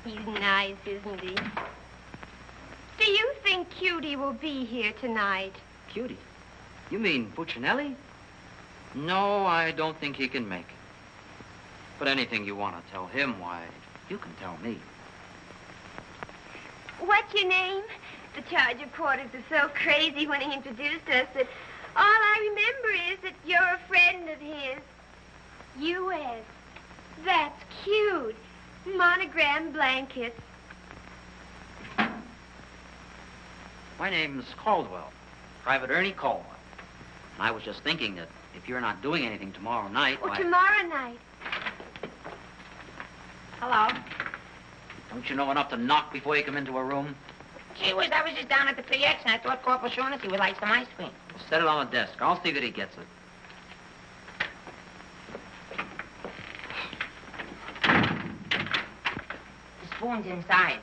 Speaker 9: He's nice, isn't he? Do you think Cutie will be here tonight?
Speaker 8: Cutie? You mean Puccinelli? No, I don't think he can make it. But anything you want to tell him, why, you can tell me.
Speaker 9: What's your name? The charge of quarters was so crazy when he introduced us that all I remember is that you're a friend of his. U.S. That's cute. Monogram blankets.
Speaker 8: My name's Caldwell, Private Ernie Caldwell. And I was just thinking that if you're not doing anything tomorrow night,
Speaker 9: Oh,
Speaker 8: why...
Speaker 9: tomorrow night.
Speaker 4: Hello.
Speaker 8: Don't you know enough to knock before you come into a room?
Speaker 4: Gee whiz, I was just down at the PX and I thought Corporal Shaughnessy would like some ice cream.
Speaker 8: Set it on the desk. I'll see that he gets it.
Speaker 4: The spoon's inside.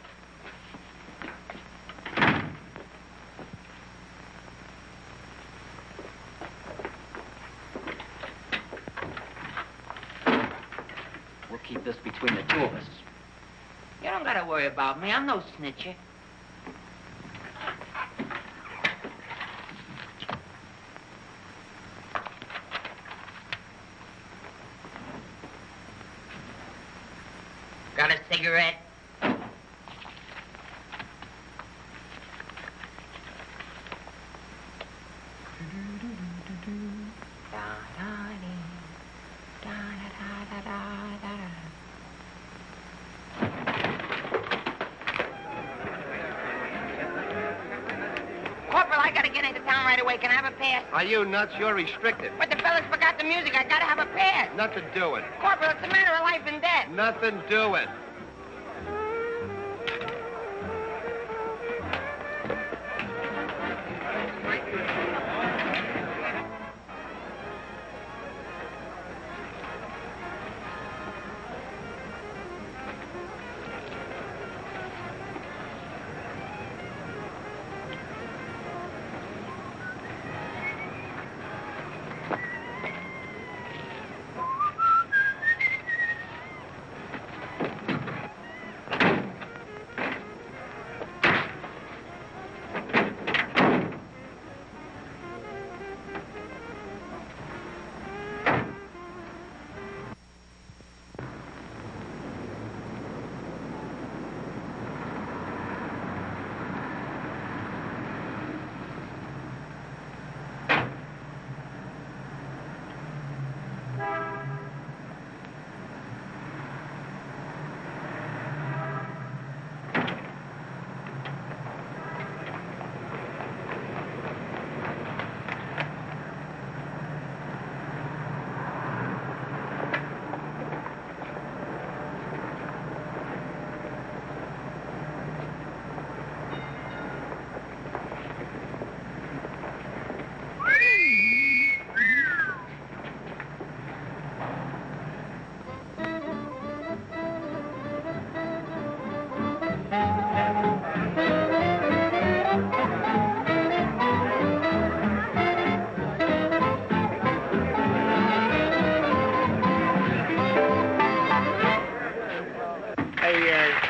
Speaker 8: We'll keep this between the two of us.
Speaker 4: You don't gotta worry about me. I'm no snitcher. Got a cigarette? Corporal, I gotta get into town right away. Can I have a pass?
Speaker 2: Are you nuts? You're restricted.
Speaker 4: But the fellas forgot the music. I gotta have a pass.
Speaker 2: Nothing doing.
Speaker 4: Corporal, it's a matter of life and death.
Speaker 2: Nothing doing.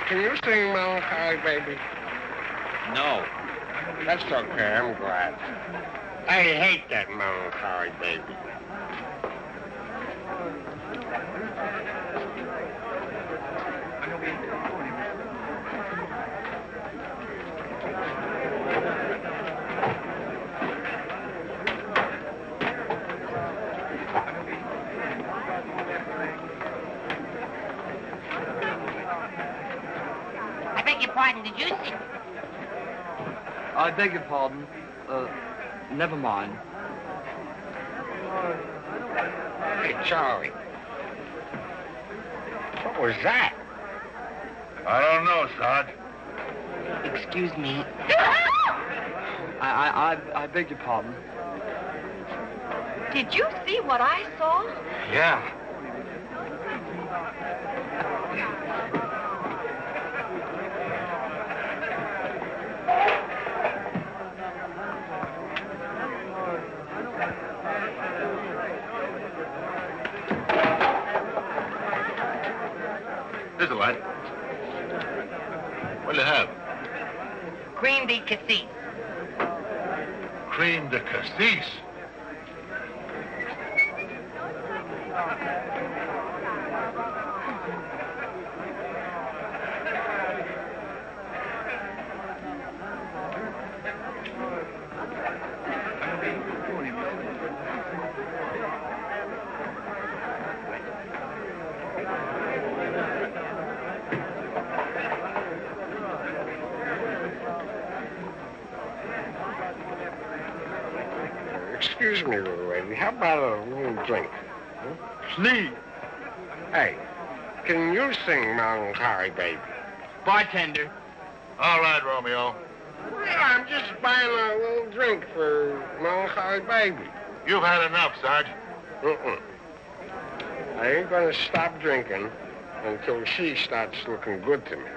Speaker 2: Can you sing Melancholy Baby?
Speaker 7: No.
Speaker 2: That's okay, I'm glad. I hate that Melancholy Baby.
Speaker 4: I beg your pardon. Did you sing?
Speaker 8: I beg your pardon. Never mind.
Speaker 2: Hey, Charlie. What was that?
Speaker 13: I don't know, Sarge.
Speaker 4: Excuse me.
Speaker 8: I beg your pardon.
Speaker 9: Did you see what I saw?
Speaker 13: Yeah. Here's a light. What'll you have?
Speaker 4: Cream de cassis.
Speaker 13: Cream de cassis.
Speaker 2: Excuse me, little lady. How about a little drink?
Speaker 13: Please.
Speaker 2: Hey, can you sing Melancholy Baby?
Speaker 13: Bartender. All right, Romeo.
Speaker 2: Yeah, I'm just buying a little drink for Melancholy Baby.
Speaker 13: You've had enough, Sarge.
Speaker 2: I ain't gonna stop drinking until she starts looking good to me.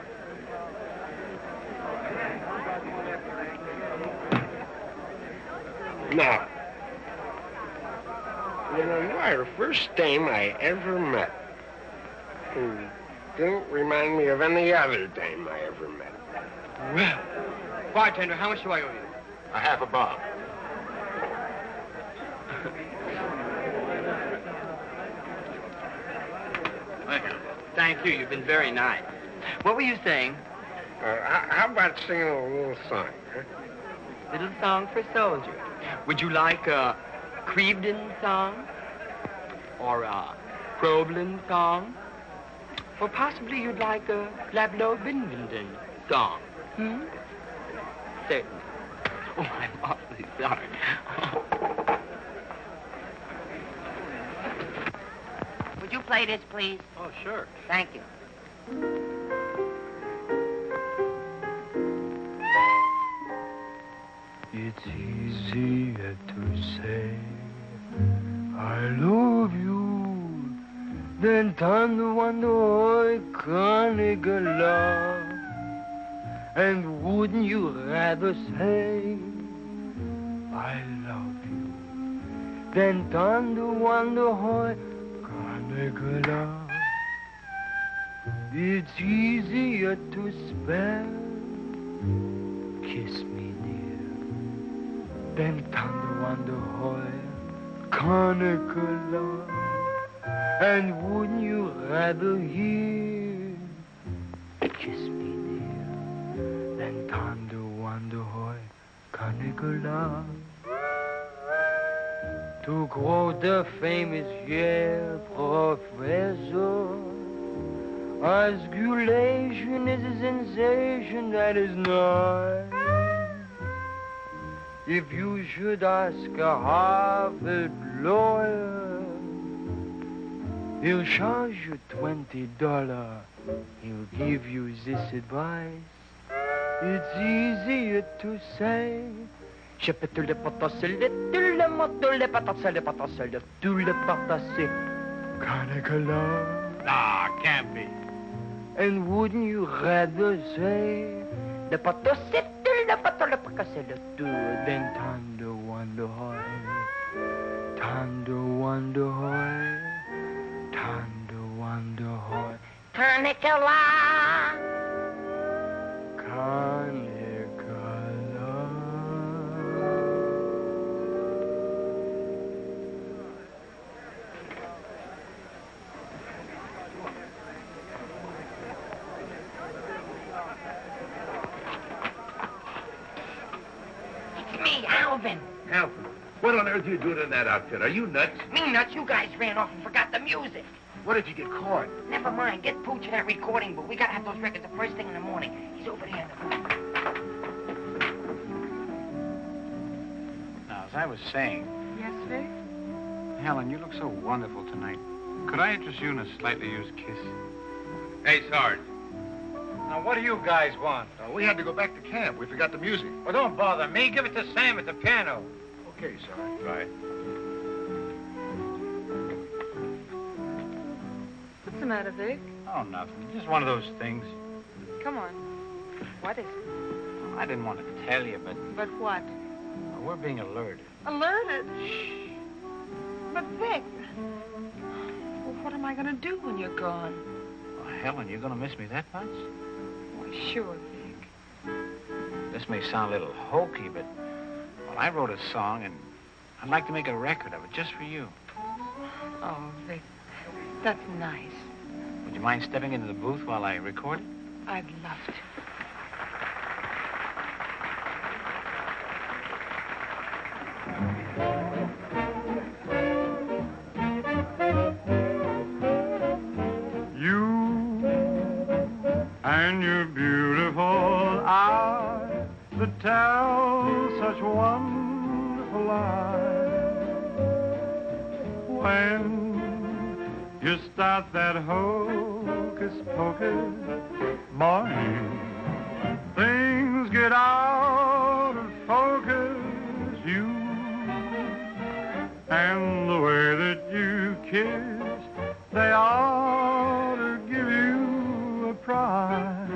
Speaker 2: Now, you know, you are the first dame I ever met. Didn't remind me of any other dame I ever met.
Speaker 12: Well, bartender, how much do I owe you?
Speaker 13: A half a bob.
Speaker 12: Thank you. Thank you. You've been very nice. What were you saying?
Speaker 2: How about singing a little song, huh?
Speaker 12: Little song for soldier. Would you like a Crevedon song? Or a Problem song? Or possibly you'd like a Lablo Bindenden song? Certainly. Oh, I'm awfully sorry.
Speaker 4: Would you play this, please?
Speaker 5: Oh, sure.
Speaker 4: Thank you.
Speaker 14: It's easier to say I love you than to wonder I love. And wouldn't you rather say I love you than to wonder how love? It's easier to spell kiss me dear than to wonder how love. And wouldn't you rather hear kiss me dear than to wonder how love? To quote the famous Yale professor, osculation is a sensation that is nice. If you should ask a Harvard lawyer, he'll charge you $20. He'll give you this advice. It's easier to say je peux tout le potasser, tout le moto, le potasser, tout le potasser. Carnicola.
Speaker 6: Nah, can't be.
Speaker 14: And wouldn't you rather say le potasser, tout le potasser, le potasser, tout than tender wonder hoy, tender wonder hoy, tender wonder hoy.
Speaker 4: Carnicola.
Speaker 14: Carnicola.
Speaker 4: Alvin.
Speaker 15: Alvin, what on earth are you doing in that outfit? Are you nuts?
Speaker 4: Me nuts? You guys ran off and forgot the music.
Speaker 15: What did you get caught?
Speaker 4: Never mind. Get Pooch in that recording booth. We gotta have those records the first thing in the morning. He's over there in the booth.
Speaker 6: Now, as I was saying,
Speaker 16: Yes, Vic?
Speaker 6: Helen, you look so wonderful tonight. Could I interest you in a slightly used kiss?
Speaker 13: Hey, Sarge.
Speaker 6: Now, what do you guys want?
Speaker 13: We had to go back to camp. We forgot the music.
Speaker 6: Well, don't bother me. Give it to Sam at the piano.
Speaker 13: Okay, Sarge. Right.
Speaker 16: What's the matter, Vic?
Speaker 6: Oh, nothing. Just one of those things.
Speaker 16: Come on. What is it?
Speaker 6: Well, I didn't want to tell you, but
Speaker 16: But what?
Speaker 6: we're being alerted.
Speaker 16: Alerted? Shh. But, Vic, well, what am I going to do when you're gone?
Speaker 6: Well, Helen, you're going to miss me that much?
Speaker 16: Why, sure, Vic.
Speaker 6: This may sound a little hokey, but well, I wrote a song, and I'd like to make a record of it just for you.
Speaker 16: Oh, Vic, that's nice.
Speaker 6: Would you mind stepping into the booth while I record it?
Speaker 16: I'd love to.
Speaker 14: And your beautiful eyes that tell such wonderful lies. When you start that hocus pocus, boy, things get out of focus. You and the way that you kiss, they ought to give you a prize.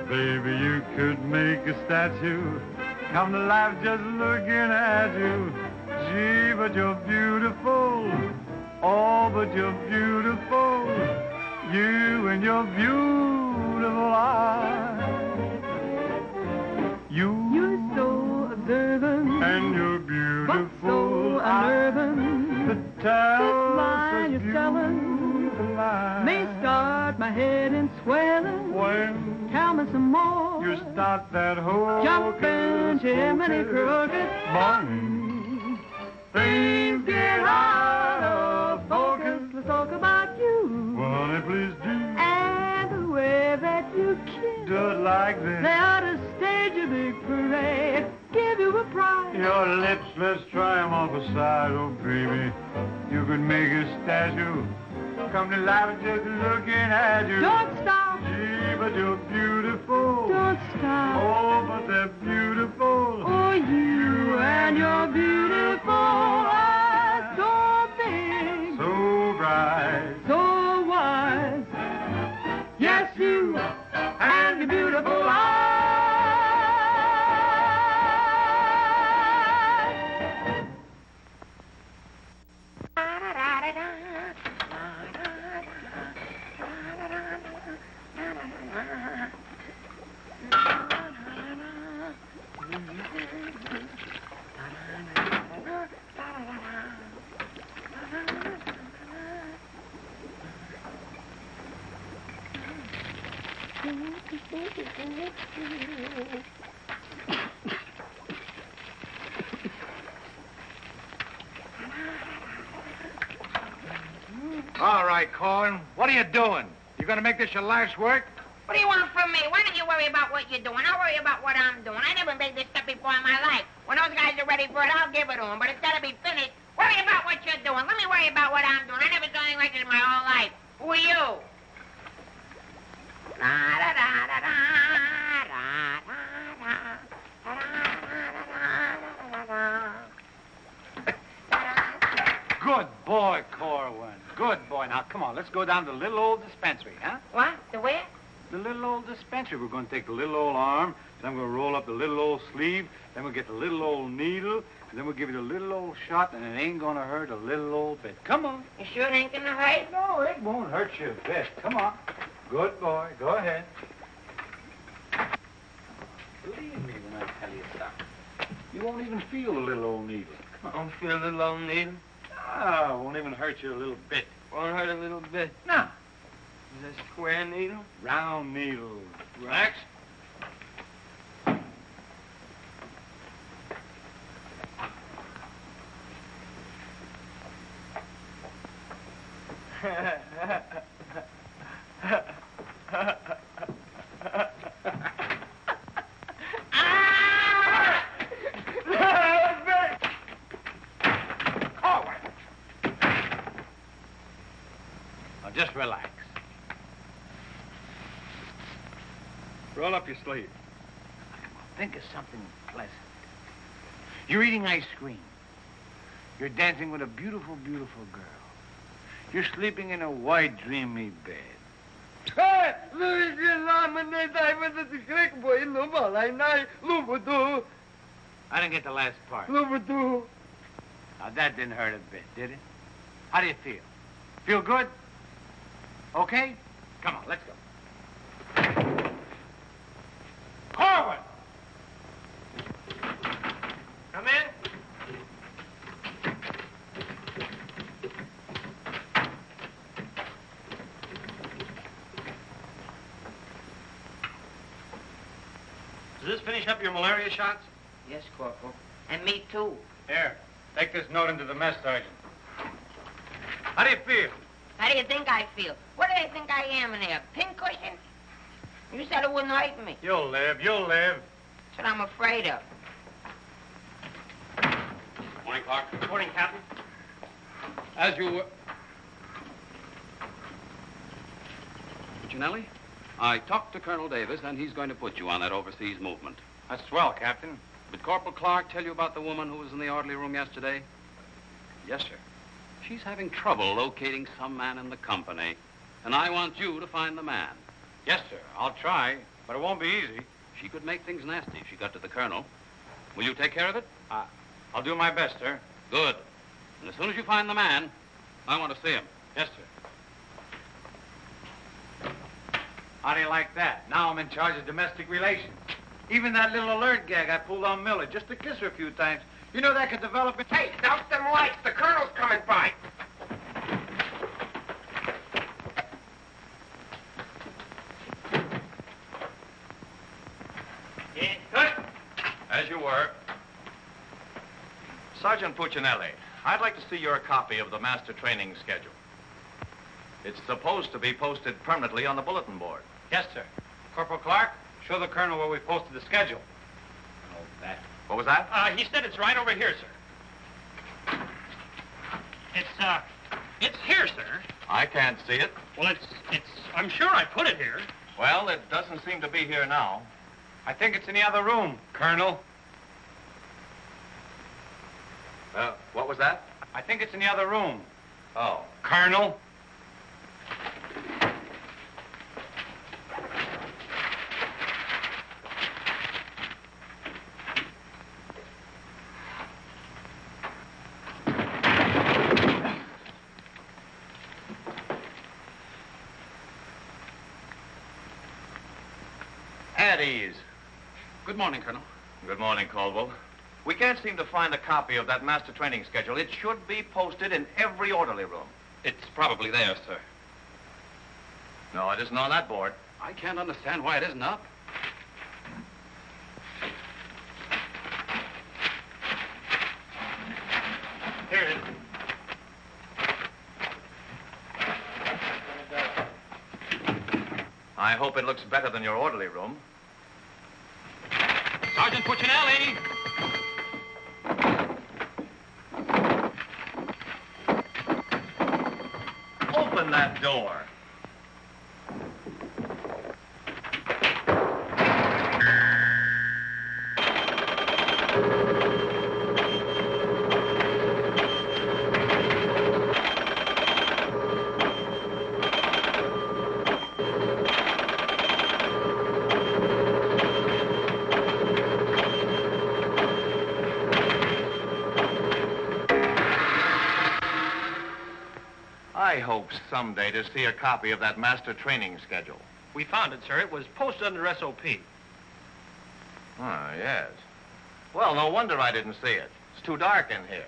Speaker 14: Baby, you could make a statue come to life just looking at you. Gee, but you're beautiful Oh, but you're beautiful, you and your beautiful eyes.
Speaker 17: You're so observant,
Speaker 14: and you're beautiful,
Speaker 17: but so unnerving.
Speaker 14: The tell
Speaker 17: line you're telling may start my head in swelling.
Speaker 14: When
Speaker 17: tell me some more.
Speaker 14: You start that whole
Speaker 17: jumping chimney crooked
Speaker 14: bun.
Speaker 17: Things get out of focus. Let's talk about you.
Speaker 14: Well, honey, please do.
Speaker 17: And the way that you kiss.
Speaker 14: Do it like this.
Speaker 17: They ought to stage a big parade. Give you a prize.
Speaker 14: Your lips, let's try 'em off a side, oh baby. You could make a statue come to life just looking at you.
Speaker 17: Don't stop.
Speaker 14: Gee, but you're beautiful.
Speaker 17: Don't stop.
Speaker 14: Oh, but they're beautiful.
Speaker 17: Oh, you and your beautiful eyes, so big,
Speaker 14: so bright,
Speaker 17: so wise. Yes, you and your beautiful eyes.
Speaker 11: All right, Corn. What are you doing? You gonna make this your life's work?
Speaker 4: What do you want from me? Why don't you worry about what you're doing? I'll worry about what I'm doing. I never made this stuff before in my life. When those guys are ready for it, I'll give it to them. But it's got to be finished. Worry about what you're doing. Let me worry about what I'm doing. I never saw anything like this in my whole life. Who are you?
Speaker 6: Good boy, Corwin. Good boy. Now, come on, let's go down to the little old dispensary, huh?
Speaker 4: What? The where?
Speaker 6: The little old dispensary. We're going to take the little old arm, then we're going to roll up the little old sleeve, then we'll get the little old needle, and then we'll give you the little old shot, and it ain't going to hurt a little old bit. Come on.
Speaker 4: You sure it ain't going to hurt?
Speaker 6: No, it won't hurt you a bit. Come on. Good boy. Go ahead. Believe me when I tell you something. You won't even feel the little old needle.
Speaker 2: I don't feel a little old needle.
Speaker 6: Ah, it won't even hurt you a little bit.
Speaker 2: Won't hurt a little bit.
Speaker 6: No.
Speaker 2: Is that a square needle?
Speaker 6: Round needle. Relax. Now, just relax.
Speaker 11: Roll up your sleeve.
Speaker 6: Think of something pleasant. You're eating ice cream. You're dancing with a beautiful, beautiful girl. You're sleeping in a white, dreamy bed. I didn't get the last part. Now, that didn't hurt a bit, did it? How do you feel? Feel good? Okay? Come on, let's go. Corwin!
Speaker 2: Come in.
Speaker 6: Does this finish up your malaria shots?
Speaker 4: Yes, Corporal. And me, too.
Speaker 6: Here, take this note into the mess sergeant. How do you feel?
Speaker 4: How do you think I feel? What do they think I am in there? Pincushion? You said it wouldn't hurt me.
Speaker 6: You'll live, you'll live.
Speaker 4: That's what I'm afraid of.
Speaker 7: Morning, Clark.
Speaker 2: Morning, Captain.
Speaker 7: As you were... Puccinelli, I talked to Colonel Davis, and he's going to put you on that overseas movement.
Speaker 6: That's swell, Captain.
Speaker 7: Did Corporal Clark tell you about the woman who was in the orderly room yesterday?
Speaker 6: Yes, sir.
Speaker 7: She's having trouble locating some man in the company, and I want you to find the man.
Speaker 6: Yes, sir. I'll try, but it won't be easy.
Speaker 7: She could make things nasty if she got to the colonel. Will you take care of it?
Speaker 6: I'll do my best, sir.
Speaker 7: Good. And as soon as you find the man, I want to see him.
Speaker 6: Yes, sir. How do you like that? Now I'm in charge of domestic relations. Even that little alert gag I pulled on Miller, just to kiss her a few times, you know that could develop into...
Speaker 2: Hey, douse them lights. The colonel's coming by.
Speaker 18: As you were. Sergeant Puccinelli, I'd like to see your copy of the master training schedule. It's supposed to be posted permanently on the bulletin board.
Speaker 6: Yes, sir. Corporal Clark, show the colonel where we posted the schedule. Oh, that.
Speaker 18: What was that?
Speaker 5: He said it's right over here, sir. It's here, sir.
Speaker 18: I can't see it.
Speaker 5: Well, I'm sure I put it here.
Speaker 18: Well, it doesn't seem to be here now.
Speaker 6: I think it's in the other room, Colonel.
Speaker 18: What was that?
Speaker 6: I think it's in the other room.
Speaker 18: Oh.
Speaker 6: Colonel.
Speaker 18: At ease.
Speaker 7: Good morning, Colonel.
Speaker 18: Good morning, Caldwell. We can't seem to find a copy of that master training schedule. It should be posted in every orderly room.
Speaker 7: It's probably there, sir.
Speaker 18: No, it isn't on that board.
Speaker 7: I can't understand why it isn't up.
Speaker 5: Here it is.
Speaker 18: I hope it looks better than your orderly room.
Speaker 5: Sergeant Puccinelli!
Speaker 18: Open that door. I hope someday to see a copy of that master training schedule.
Speaker 5: We found it, sir. It was posted under SOP.
Speaker 18: Ah, yes. Well, no wonder I didn't see it. It's too dark in here.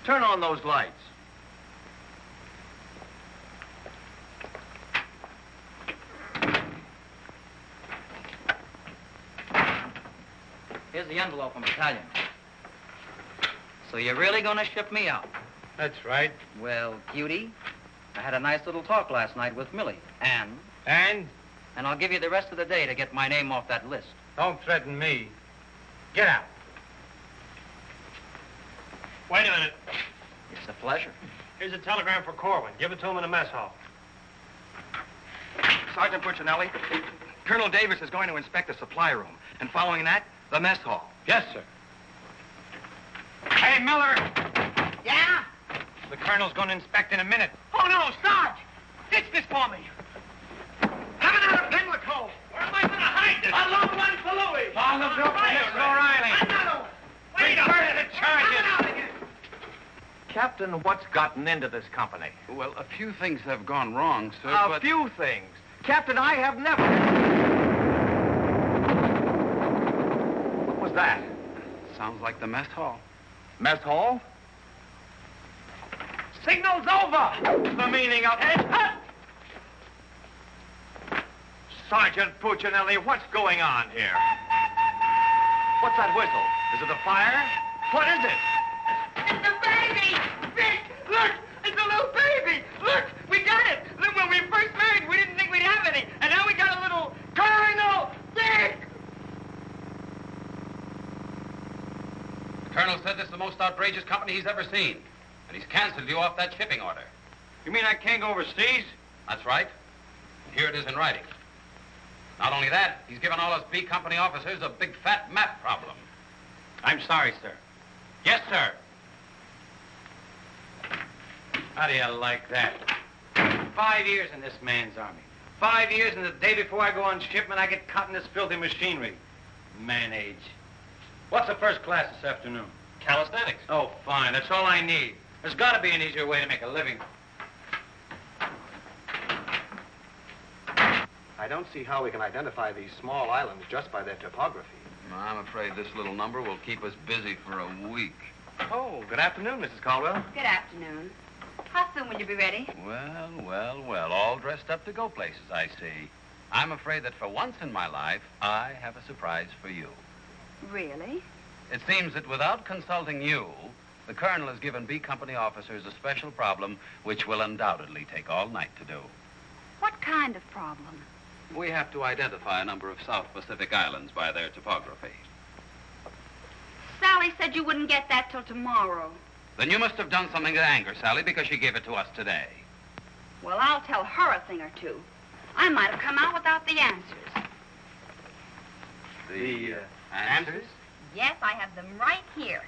Speaker 18: Turn on those lights.
Speaker 8: Here's the envelope from battalion. So you're really going to ship me out?
Speaker 6: That's right.
Speaker 8: Well, cutie, I had a nice little talk last night with Millie. And?
Speaker 6: And?
Speaker 8: And I'll give you the rest of the day to get my name off that list.
Speaker 6: Don't threaten me. Get out.
Speaker 5: Wait a minute.
Speaker 8: It's a pleasure.
Speaker 5: Here's a telegram for Corwin. Give it to him in the mess hall.
Speaker 11: Sergeant Puccinelli, Colonel Davis is going to inspect the supply room, and following that, the mess hall.
Speaker 6: Yes, sir. Hey, Miller!
Speaker 2: Yeah?
Speaker 6: The colonel's going to inspect in a minute.
Speaker 2: Oh, no, Sarge! Ditch this for me. Have another Pimlico. Where am I going to hide this? A long one for Louis.
Speaker 6: Follow the Miss O'Reilly.
Speaker 2: Another one. Wait a
Speaker 6: Reverse
Speaker 2: minute.
Speaker 6: the charges.
Speaker 2: Coming out again.
Speaker 18: Captain, what's gotten into this company?
Speaker 7: Well, a few things have gone wrong, sir,
Speaker 18: A
Speaker 7: but...
Speaker 18: few things. Captain, I have never... What was that?
Speaker 7: Sounds like the mess hall.
Speaker 18: Mess hall?
Speaker 2: Signal's over.
Speaker 18: The meaning of it? Sergeant Puccinelli, what's going on here? What's that whistle? Is it a fire? What is it?
Speaker 2: It's a baby. Vic, look. It's a little baby. Look, we got it. Look, when we first married, we didn't think we'd have any. And now we got a little Colonel Vic.
Speaker 7: The colonel said this is the most outrageous company he's ever seen. And he's canceled you off that shipping order.
Speaker 6: You mean I can't go overseas?
Speaker 7: That's right. Here it is in writing. Not only that, he's given all us B Company officers a big fat map problem.
Speaker 6: I'm sorry, sir. Yes, sir. How do you like that? 5 years in this man's army. 5 years, and the day before I go on shipment, I get caught in this filthy machinery. Man age. What's the first class this afternoon?
Speaker 5: Calisthenics.
Speaker 6: Oh, fine. That's all I need. There's got to be an easier way to make a living.
Speaker 19: I don't see how we can identify these small islands just by their topography.
Speaker 7: I'm afraid this little number will keep us busy for a week.
Speaker 19: Oh, good afternoon, Mrs. Caldwell.
Speaker 10: Good afternoon. How soon will you be ready?
Speaker 7: Well, all dressed up to go places, I see. I'm afraid that for once in my life, I have a surprise for you.
Speaker 10: Really?
Speaker 7: It seems that without consulting you, the Colonel has given B Company officers a special problem which will undoubtedly take all night to do.
Speaker 10: What kind of problem?
Speaker 7: We have to identify a number of South Pacific islands by their topography.
Speaker 10: Sally said you wouldn't get that till tomorrow.
Speaker 7: Then you must have done something to anger Sally because she gave it to us today.
Speaker 10: Well, I'll tell her a thing or two. I might have come out without the answers.
Speaker 7: The answers?
Speaker 10: Yes, I have them right here.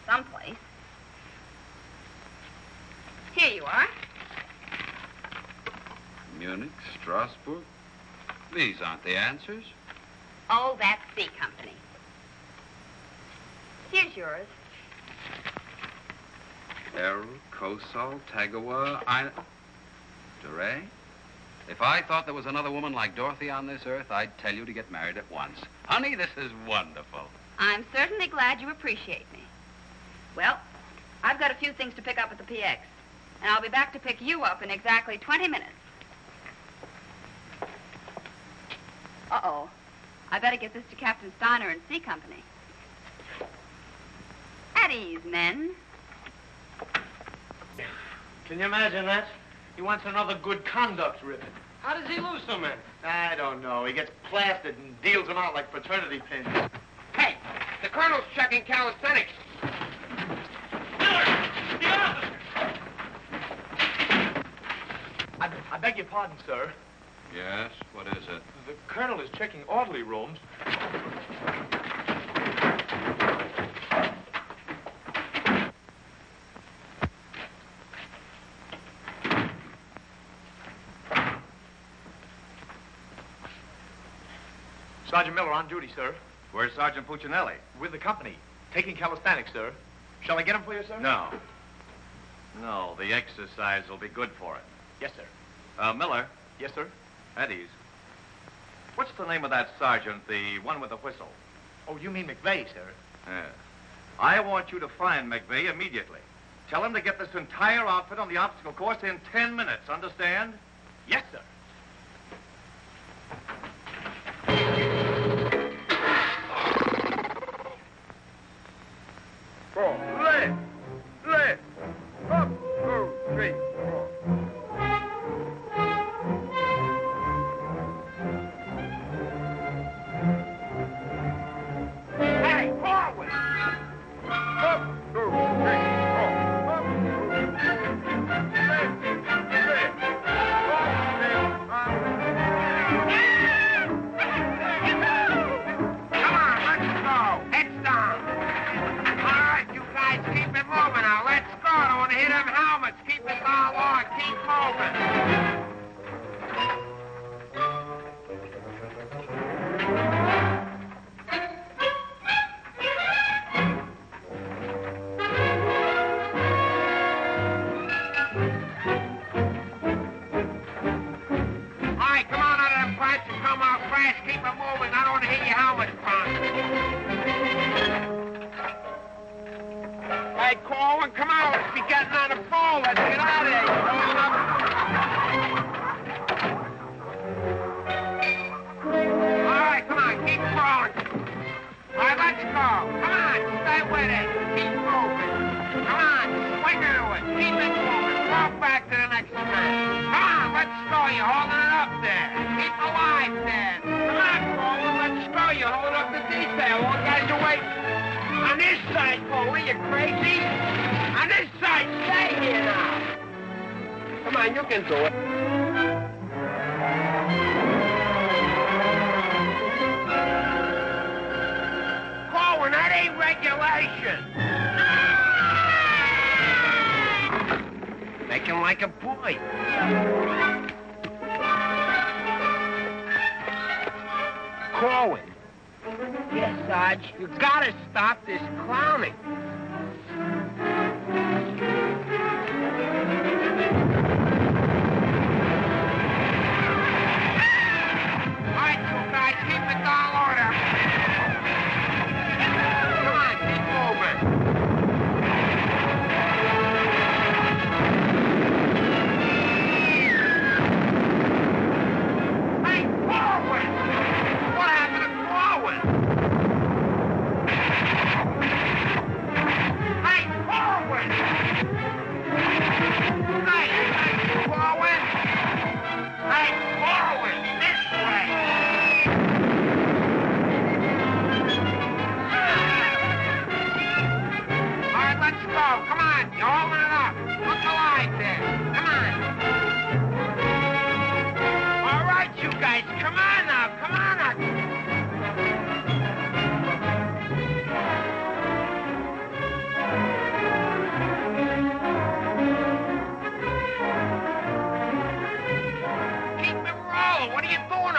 Speaker 10: Someplace. Here you are.
Speaker 7: Munich, Strasbourg. These aren't the answers.
Speaker 10: Oh, that's C Company. Here's yours.
Speaker 7: Errol, Kosal, Tagawa, DeRay? If I thought there was another woman like Dorothy on this earth, I'd tell you to get married at once. Honey, this is wonderful.
Speaker 10: I'm certainly glad you appreciate me. Well, I've got a few things to pick up at the PX, and I'll be back to pick you up in exactly 20 minutes. Uh-oh. I better get this to Captain Steiner and C Company. At ease, men.
Speaker 5: Can you imagine that? He wants another good conduct ribbon. How does he lose so many?
Speaker 18: I don't know. He gets plastered and deals them out like fraternity pins.
Speaker 2: Hey, the Colonel's checking calisthenics.
Speaker 18: I beg your pardon, sir.
Speaker 7: Yes? What is it?
Speaker 18: The Colonel is checking orderly rooms. Sergeant Miller on duty, sir.
Speaker 13: Where's Sergeant Puccinelli?
Speaker 18: With the company. Taking calisthenics, sir. Shall I get him for you, sir?
Speaker 13: No. No, the exercise will be good for it.
Speaker 18: Yes, sir.
Speaker 13: Miller.
Speaker 18: Yes, sir.
Speaker 13: At ease. What's the name of that sergeant, the one with the whistle?
Speaker 18: Oh, you mean McVeigh, sir?
Speaker 13: Yes. I want you to find McVeigh immediately. Tell him to get this entire outfit on the obstacle course in 10 minutes, understand?
Speaker 18: Yes, sir.
Speaker 2: Left, left, up, 2, 3, 4. Hey, forward! Up, 2, 3, 4. Up, 2, 3, 4. Left, left, up, come on, let's go. Heads down. All right, you guys, keep it moving now. Let's go. Don't want to hit them helmets. Keep it all on. Keep moving. All right, come on out of them pipes and come out fast. Keep it moving. I don't want to hit your helmets, Punk. Hey, Corwin, come on. Let's be getting on the phone. Let's get out of here. You're going up. All right, come on. Keep crawling. All right, let's go. Come on. Stay with it. Keep moving. Come on. Swing into it. Keep it moving. Walk back to the next man. Come on. Let's go. You're holding it up there. Keep alive there. Come on, Corwin. Let's go. You're holding up the detail. All guys are waiting. On this side, Foley, you crazy? On this side, stay here now. Come on, you can do it. Colin, that ain't regulation. Make him like a boy. Colin. Yes, Sarge, you gotta stop this clowning.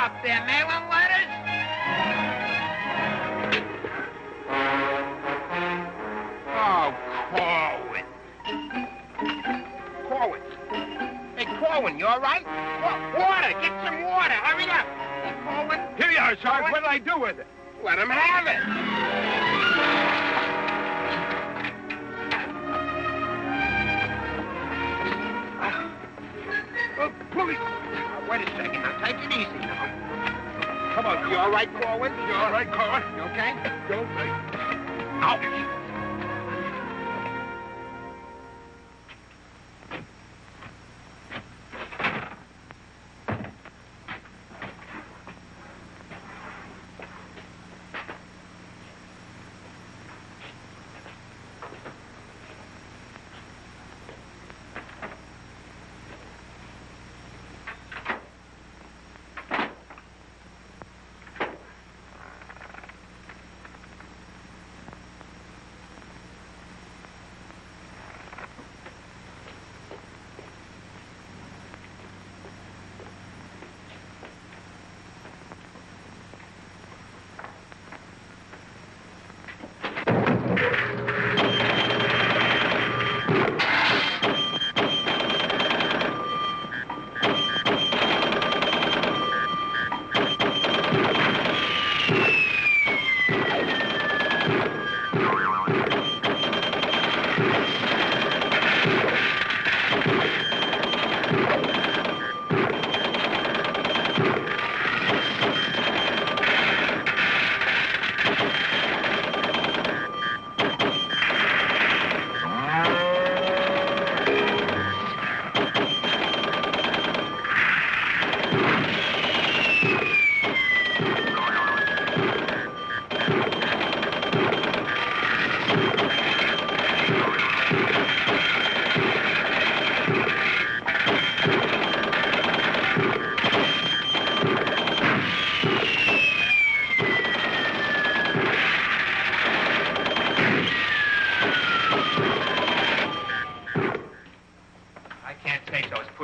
Speaker 2: up there, mailing letters? Oh, Corwin. Corwin. Hey, Corwin, you all right? Water! Get some water! Hurry up! Hey, Corwin.
Speaker 15: Here you are, Sarge. What'll I do with it?
Speaker 2: Let him have it. Police. Wait a second. Now, take it easy now. Come on. You all right, Corwin?
Speaker 15: You all right, Corwin?
Speaker 2: You okay?
Speaker 15: You all right?
Speaker 2: Ouch.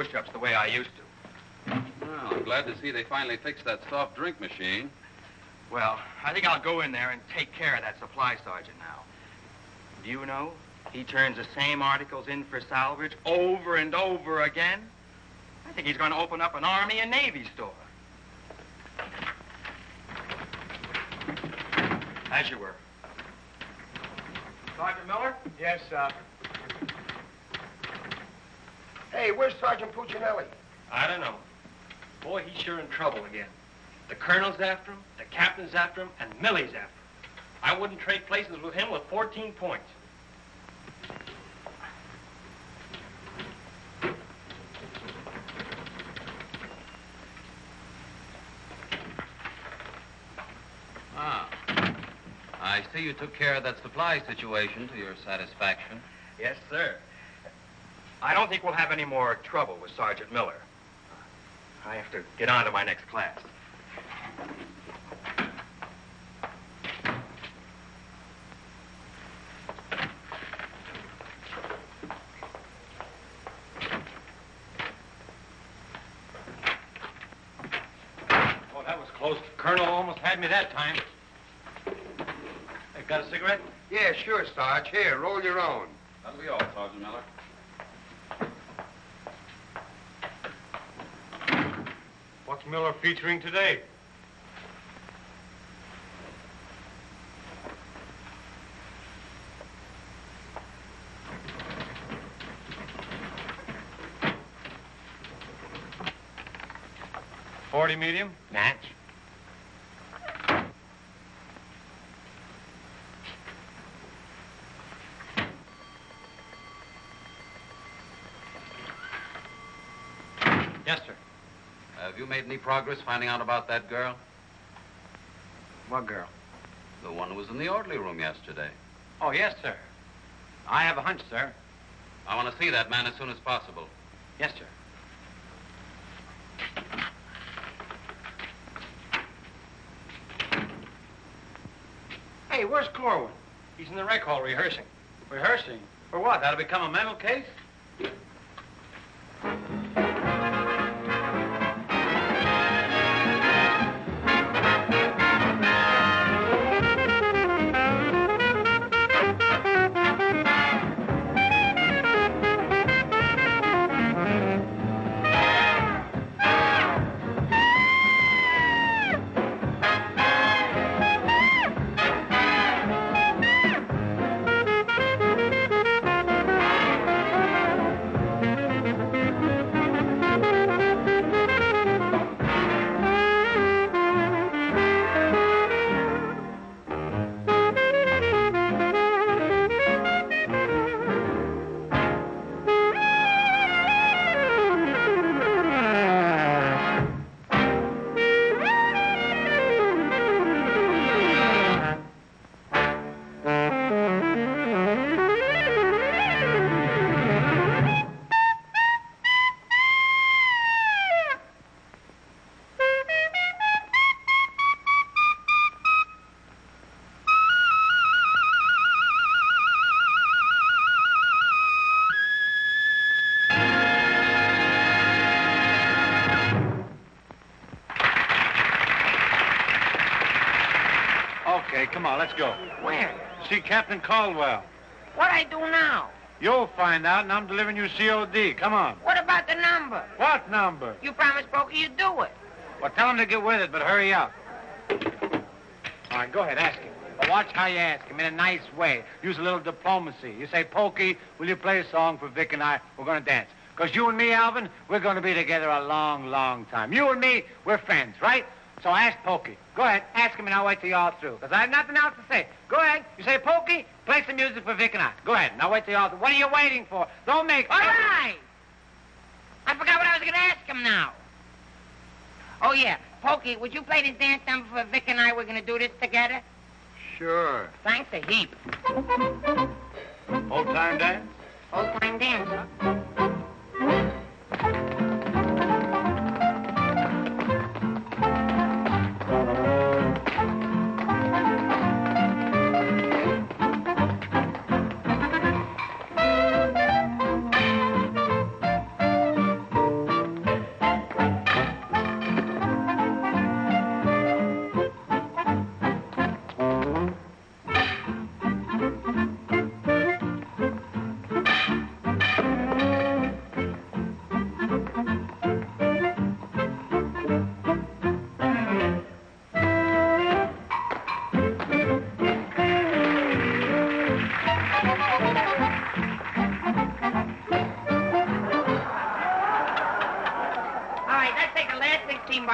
Speaker 5: push-ups the way I used to.
Speaker 7: Well, I'm glad to see they finally fixed that soft drink machine.
Speaker 5: Well, I think I'll go in there and take care of that supply sergeant now. Do you know, he turns the same articles in for salvage over and over again. I think he's going to open up an Army and Navy store. As you were. Sergeant Miller?
Speaker 2: Yes, sir. Hey, where's Sergeant Puccinelli?
Speaker 5: I don't know. Boy, he's sure in trouble again. The colonel's after him, the captain's after him, and Millie's after him. I wouldn't trade places with him with 14 points.
Speaker 7: Ah. I see you took care of that supply situation to your satisfaction.
Speaker 5: Yes, sir. I don't think we'll have any more trouble with Sergeant Miller. I have to get on to my next class.
Speaker 6: Oh, that was close. Colonel almost had me that time. Hey, got a cigarette?
Speaker 2: Yeah, sure, Sarge. Here, roll your own.
Speaker 7: That'll be all, Sergeant Miller.
Speaker 6: What's Miller featuring today? .40 medium?
Speaker 2: Match.
Speaker 6: Yes, sir.
Speaker 7: Have you made any progress finding out about that girl?
Speaker 6: What girl?
Speaker 7: The one who was in the orderly room yesterday.
Speaker 6: Oh, yes, sir. I have a hunch, sir.
Speaker 7: I want to see that man as soon as possible.
Speaker 6: Yes, sir.
Speaker 5: Hey, where's Corwin? He's in the rec hall rehearsing.
Speaker 6: Rehearsing? For what? That'll become a mental case? on, let's go.
Speaker 12: Where?
Speaker 6: See Captain Caldwell.
Speaker 12: What I do now?
Speaker 6: You'll find out, and I'm delivering you COD. Come on.
Speaker 12: What about the number?
Speaker 6: What number?
Speaker 12: You promised Pokey you'd do it.
Speaker 6: Well, tell him to get with it, but hurry up. All right, go ahead, ask him. But watch how you ask him in a nice way. Use a little diplomacy. You say, Pokey, will you play a song for Vic and I? We're going to dance. Because you and me, Alvin, we're going to be together a long, long time. You and me, we're friends, right? So ask Pokey. Go ahead, ask him, and I'll wait till you're all through. Because I have nothing else to say. Go ahead. You say, Pokey, play some music for Vic and I. Go ahead, and I'll wait till you're all through. What are you waiting for? Don't make...
Speaker 12: All right. I forgot what I was going to ask him now. Oh, yeah. Pokey, would you play this dance number for Vic and I? We're going to do this together.
Speaker 11: Sure.
Speaker 12: Thanks a heap.
Speaker 6: Old-time dance?
Speaker 12: Old-time dance, huh?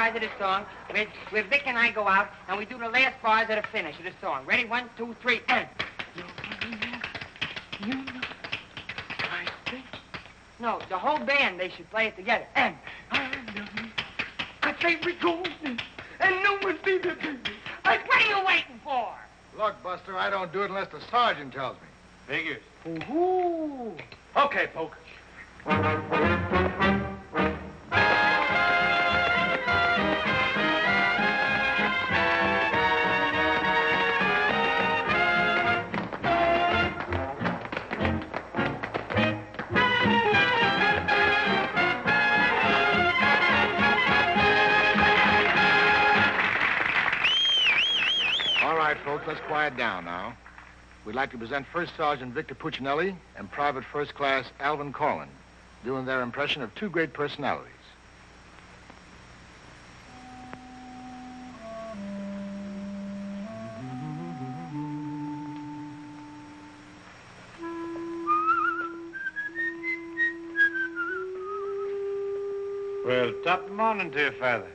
Speaker 12: Of the song, where Vic and I go out and we do the last bars of the finish of the song. Ready? 1, 2, 3, and. No, the whole band, they should play it together. And. I say we go and no one see the baby. What are you waiting for?
Speaker 11: Look, Buster, I don't do it unless the sergeant tells me.
Speaker 6: Figures.
Speaker 12: Ooh.
Speaker 6: Okay, Poke.
Speaker 11: Let's quiet down now. We'd like to present First Sergeant Victor Puccinelli and Private First Class Alvin Corlin, doing their impression of two great personalities.
Speaker 6: Well, top morning to you, Father.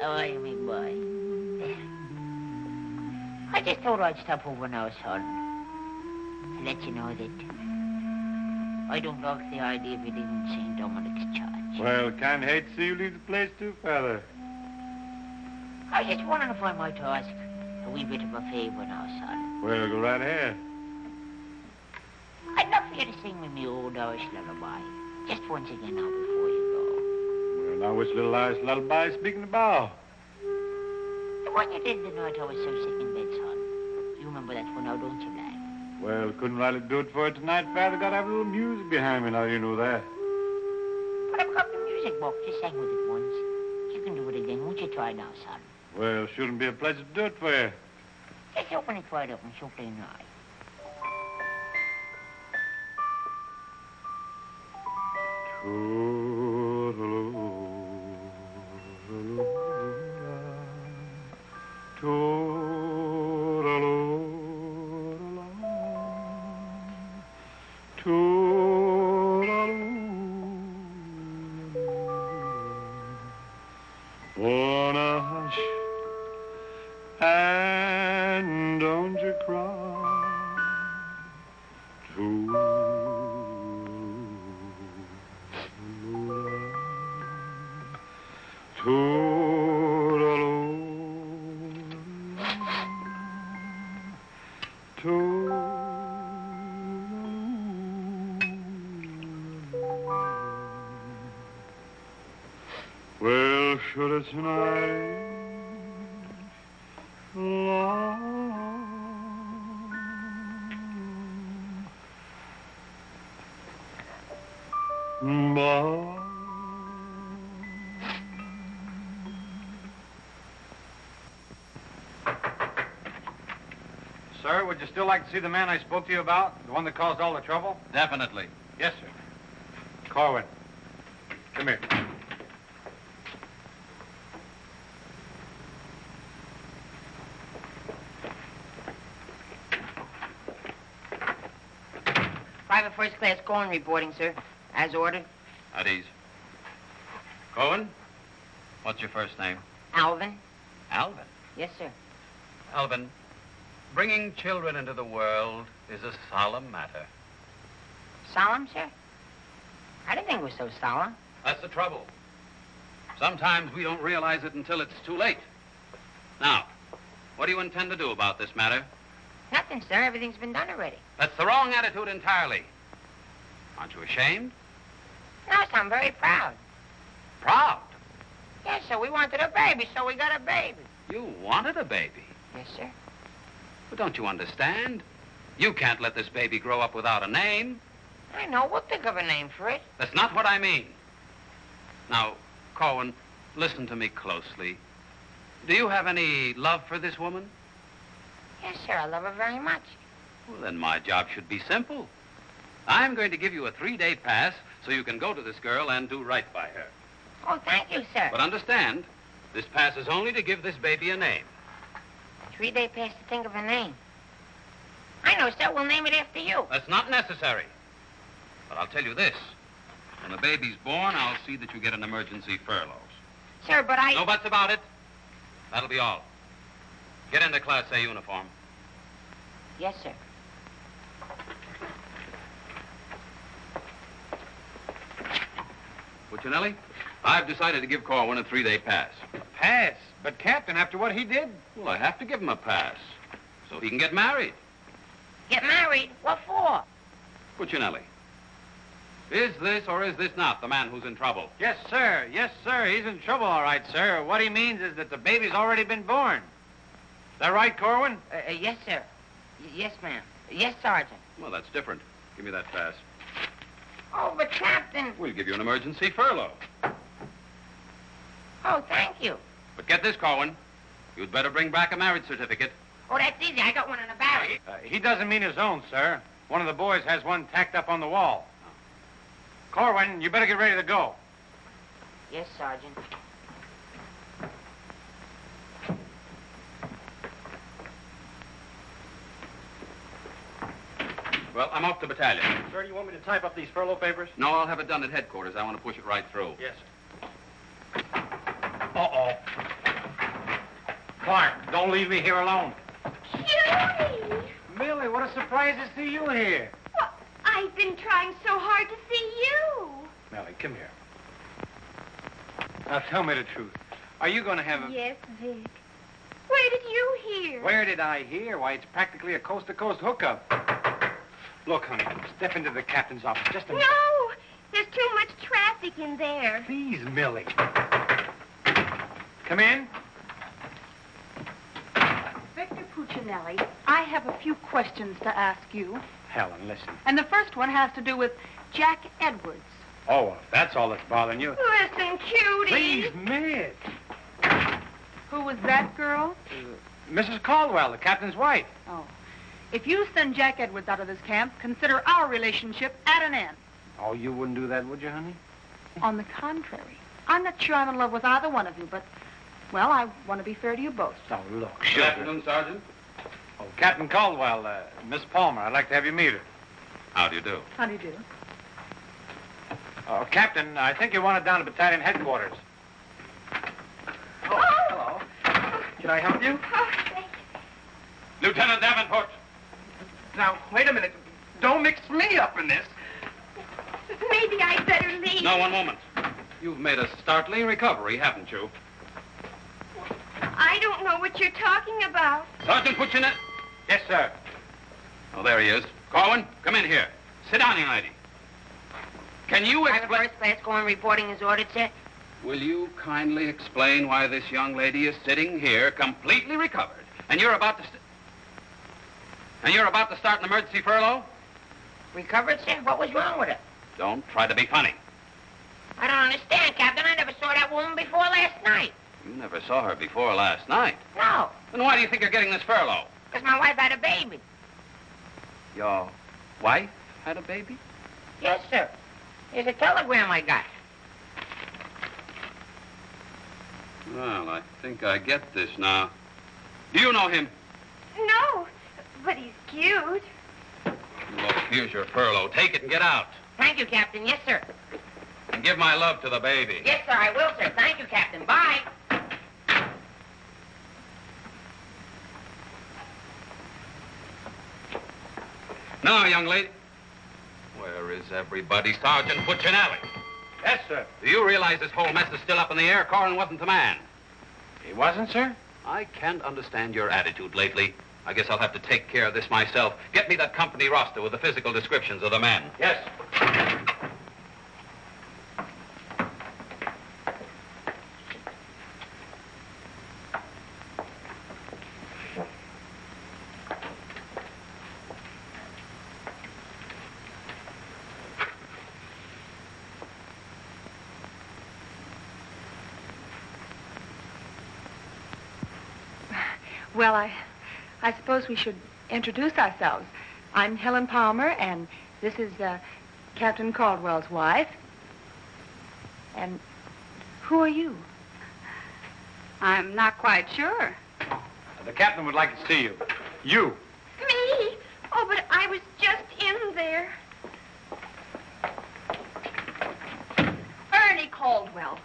Speaker 4: How are you, big boy? I just thought I'd stop over now, son, and let you know that I don't like the idea of you leaving St. Dominic's Church.
Speaker 6: Well, can't hate to see you leave the place too, Father.
Speaker 4: I was just wondering if I might ask a wee bit of a favor now, son.
Speaker 6: Well, go right ahead.
Speaker 4: I'd love for you to sing me my old Irish lullaby, just once again now before you
Speaker 6: go. Well, now which little Irish lullaby speaking about?
Speaker 4: The one you did the night I was so sick in bed, son. You remember that one now, don't you, lad?
Speaker 6: Well, couldn't rightly do it for you tonight, Father. Got to have a little music behind me now, you know that.
Speaker 4: But I've got the music box. You sang with it once. You can do it again. Won't you try now, son?
Speaker 6: Well, shouldn't be a pleasure to do it for you.
Speaker 4: Just open it wide up and so plain eye.
Speaker 14: Wanna hush and don't you cry. Well, should it tonight
Speaker 6: Sir, would you still like to see the man I spoke to you about? The one that caused all the trouble?
Speaker 7: Definitely.
Speaker 6: Yes, sir. Corwin, come here.
Speaker 4: Private First Class Cohen reporting, sir. As ordered.
Speaker 7: At ease. Cohen, what's your first name?
Speaker 4: Alvin.
Speaker 7: Alvin.
Speaker 4: Yes, sir.
Speaker 7: Alvin, bringing children into the world is a solemn matter.
Speaker 4: Solemn, sir? I didn't think it was so solemn.
Speaker 7: That's the trouble. Sometimes we don't realize it until it's too late. Now, what do you intend to do about this matter?
Speaker 4: Nothing, sir. Everything's been done already.
Speaker 7: That's the wrong attitude entirely. Aren't you ashamed?
Speaker 4: No, sir, I'm very proud.
Speaker 7: Proud?
Speaker 4: Yes, sir. We wanted a baby, so we got a baby.
Speaker 7: You wanted a baby?
Speaker 4: Yes, sir.
Speaker 7: But don't you understand? You can't let this baby grow up without a name.
Speaker 4: I know. We'll think of a name for it.
Speaker 7: That's not what I mean. Now, Corwin, listen to me closely. Do you have any love for this woman?
Speaker 4: Yes, sir. I love her very much.
Speaker 7: Well, then my job should be simple. I'm going to give you a 3-day pass so you can go to this girl and do right by her.
Speaker 4: Oh, thank you, sir.
Speaker 7: But understand, this pass is only to give this baby a name.
Speaker 4: 3-day pass to think of a name. I know, sir. We'll name it after you.
Speaker 7: That's not necessary. But I'll tell you this. When the baby's born, I'll see that you get an emergency furlough.
Speaker 4: Sir, but I...
Speaker 7: No buts about it. That'll be all. Get into Class A uniform.
Speaker 4: Yes, sir.
Speaker 7: Puccinelli, I've decided to give Corwin a 3-day pass.
Speaker 6: Pass? But, Captain, after what he did?
Speaker 7: Well, I have to give him a pass so he can get married.
Speaker 4: Get married? What for?
Speaker 7: Puccinelli, is this or is this not the man who's in trouble?
Speaker 6: Yes, sir. Yes, sir. He's in trouble, all right, sir. What he means is that the baby's already been born. Is that right, Corwin?
Speaker 4: Yes, sir. Yes, ma'am. Yes, Sergeant.
Speaker 7: Well, that's different. Give me that pass.
Speaker 4: Oh, but, Captain...
Speaker 7: We'll give you an emergency furlough.
Speaker 4: Oh, thank you.
Speaker 7: But get this, Corwin. You'd better bring back a marriage certificate.
Speaker 4: Oh, that's easy. I got one in the barrel.
Speaker 6: He doesn't mean his own, sir. One of the boys has one tacked up on the wall. Corwin, you better get ready to go.
Speaker 4: Yes, Sergeant.
Speaker 7: Well, I'm off to battalion.
Speaker 5: Sir, do you want me to type up these furlough papers?
Speaker 7: No, I'll have it done at headquarters. I want to push it right through.
Speaker 5: Yes, sir. Uh-oh. Clark, don't leave me here alone.
Speaker 9: Cutie!
Speaker 6: Millie, what a surprise to see you here.
Speaker 9: Well, I've been trying so hard to see you.
Speaker 6: Millie, come here. Now, tell me the truth. Are you going to have a...
Speaker 9: Yes, Vic. Where did you hear?
Speaker 6: Where did I hear? Why, it's practically a coast-to-coast hookup. Look, honey, step into the captain's office just a minute.
Speaker 9: No! There's too much traffic in there.
Speaker 6: Please, Millie. Come in.
Speaker 20: Victor Puccinelli, I have a few questions to ask you.
Speaker 6: Helen, listen.
Speaker 20: And the first one has to do with Jack Edwards.
Speaker 6: Oh, well, if that's all that's bothering you.
Speaker 9: Listen, Cutie.
Speaker 6: Please, Miss.
Speaker 20: Who was that girl?
Speaker 6: Mrs. Caldwell, the captain's wife.
Speaker 20: Oh. If you send Jack Edwards out of this camp, consider our relationship at an end.
Speaker 6: Oh, you wouldn't do that, would you, honey?
Speaker 20: On the contrary. I'm not sure I'm in love with either one of you, but, well, I want to be fair to you both.
Speaker 6: Oh, look,
Speaker 7: Good afternoon, Sergeant.
Speaker 6: Oh, Captain Caldwell, Miss Palmer, I'd like to have you meet her.
Speaker 7: How do you do?
Speaker 20: How do you do?
Speaker 6: Oh, Captain, I think you want it down to battalion headquarters.
Speaker 5: Oh, hello. Can I help you?
Speaker 9: Oh, thank you.
Speaker 7: Lieutenant Davenport.
Speaker 5: Now, wait a minute. Don't mix me up in this.
Speaker 9: Maybe I'd better leave.
Speaker 7: No, one moment. You've made a startling recovery, haven't you?
Speaker 9: I don't know what you're talking about.
Speaker 7: Sergeant Puccinelli.
Speaker 6: Yes, sir.
Speaker 7: Oh, there he is. Corwin, come in here. Sit down, young lady. Can you
Speaker 4: Private
Speaker 7: explain...
Speaker 4: First Class Cohen reporting as ordered, sir.
Speaker 7: Will you kindly explain why this young lady is sitting here completely recovered, and you're about to... start an emergency furlough?
Speaker 4: Recovered, sir? What was wrong with her?
Speaker 7: Don't try to be funny.
Speaker 4: I don't understand, Captain. I never saw that woman before last night.
Speaker 7: You never saw her before last night.
Speaker 4: No.
Speaker 7: Then why do you think you're getting this furlough?
Speaker 12: Because my wife had a baby.
Speaker 7: Your wife had a baby?
Speaker 12: Yes, sir. Here's a telegram I got.
Speaker 7: Well, I think I get this now. Do you know him?
Speaker 9: No, but he's cute.
Speaker 7: Look, here's your furlough. Take it and get out.
Speaker 12: Thank you, Captain. Yes, sir.
Speaker 7: And give my love to the baby.
Speaker 12: Yes, sir, I will, sir. Thank you, Captain. Bye.
Speaker 7: Now, young lady. Where is everybody? Sergeant Puccinelli.
Speaker 6: Yes, sir.
Speaker 7: Do you realize this whole mess is still up in the air? Corrin wasn't the man.
Speaker 6: He wasn't, sir?
Speaker 7: I can't understand your attitude lately. I guess I'll have to take care of this myself. Get me that company roster with the physical descriptions of the men.
Speaker 6: Yes.
Speaker 20: Well, I suppose we should introduce ourselves. I'm Helen Palmer, and this is Captain Caldwell's wife. And who are you?
Speaker 10: I'm not quite sure.
Speaker 6: The captain would like to see you. You.
Speaker 9: Me? Oh, but I was just in there.
Speaker 10: Ernie Caldwell.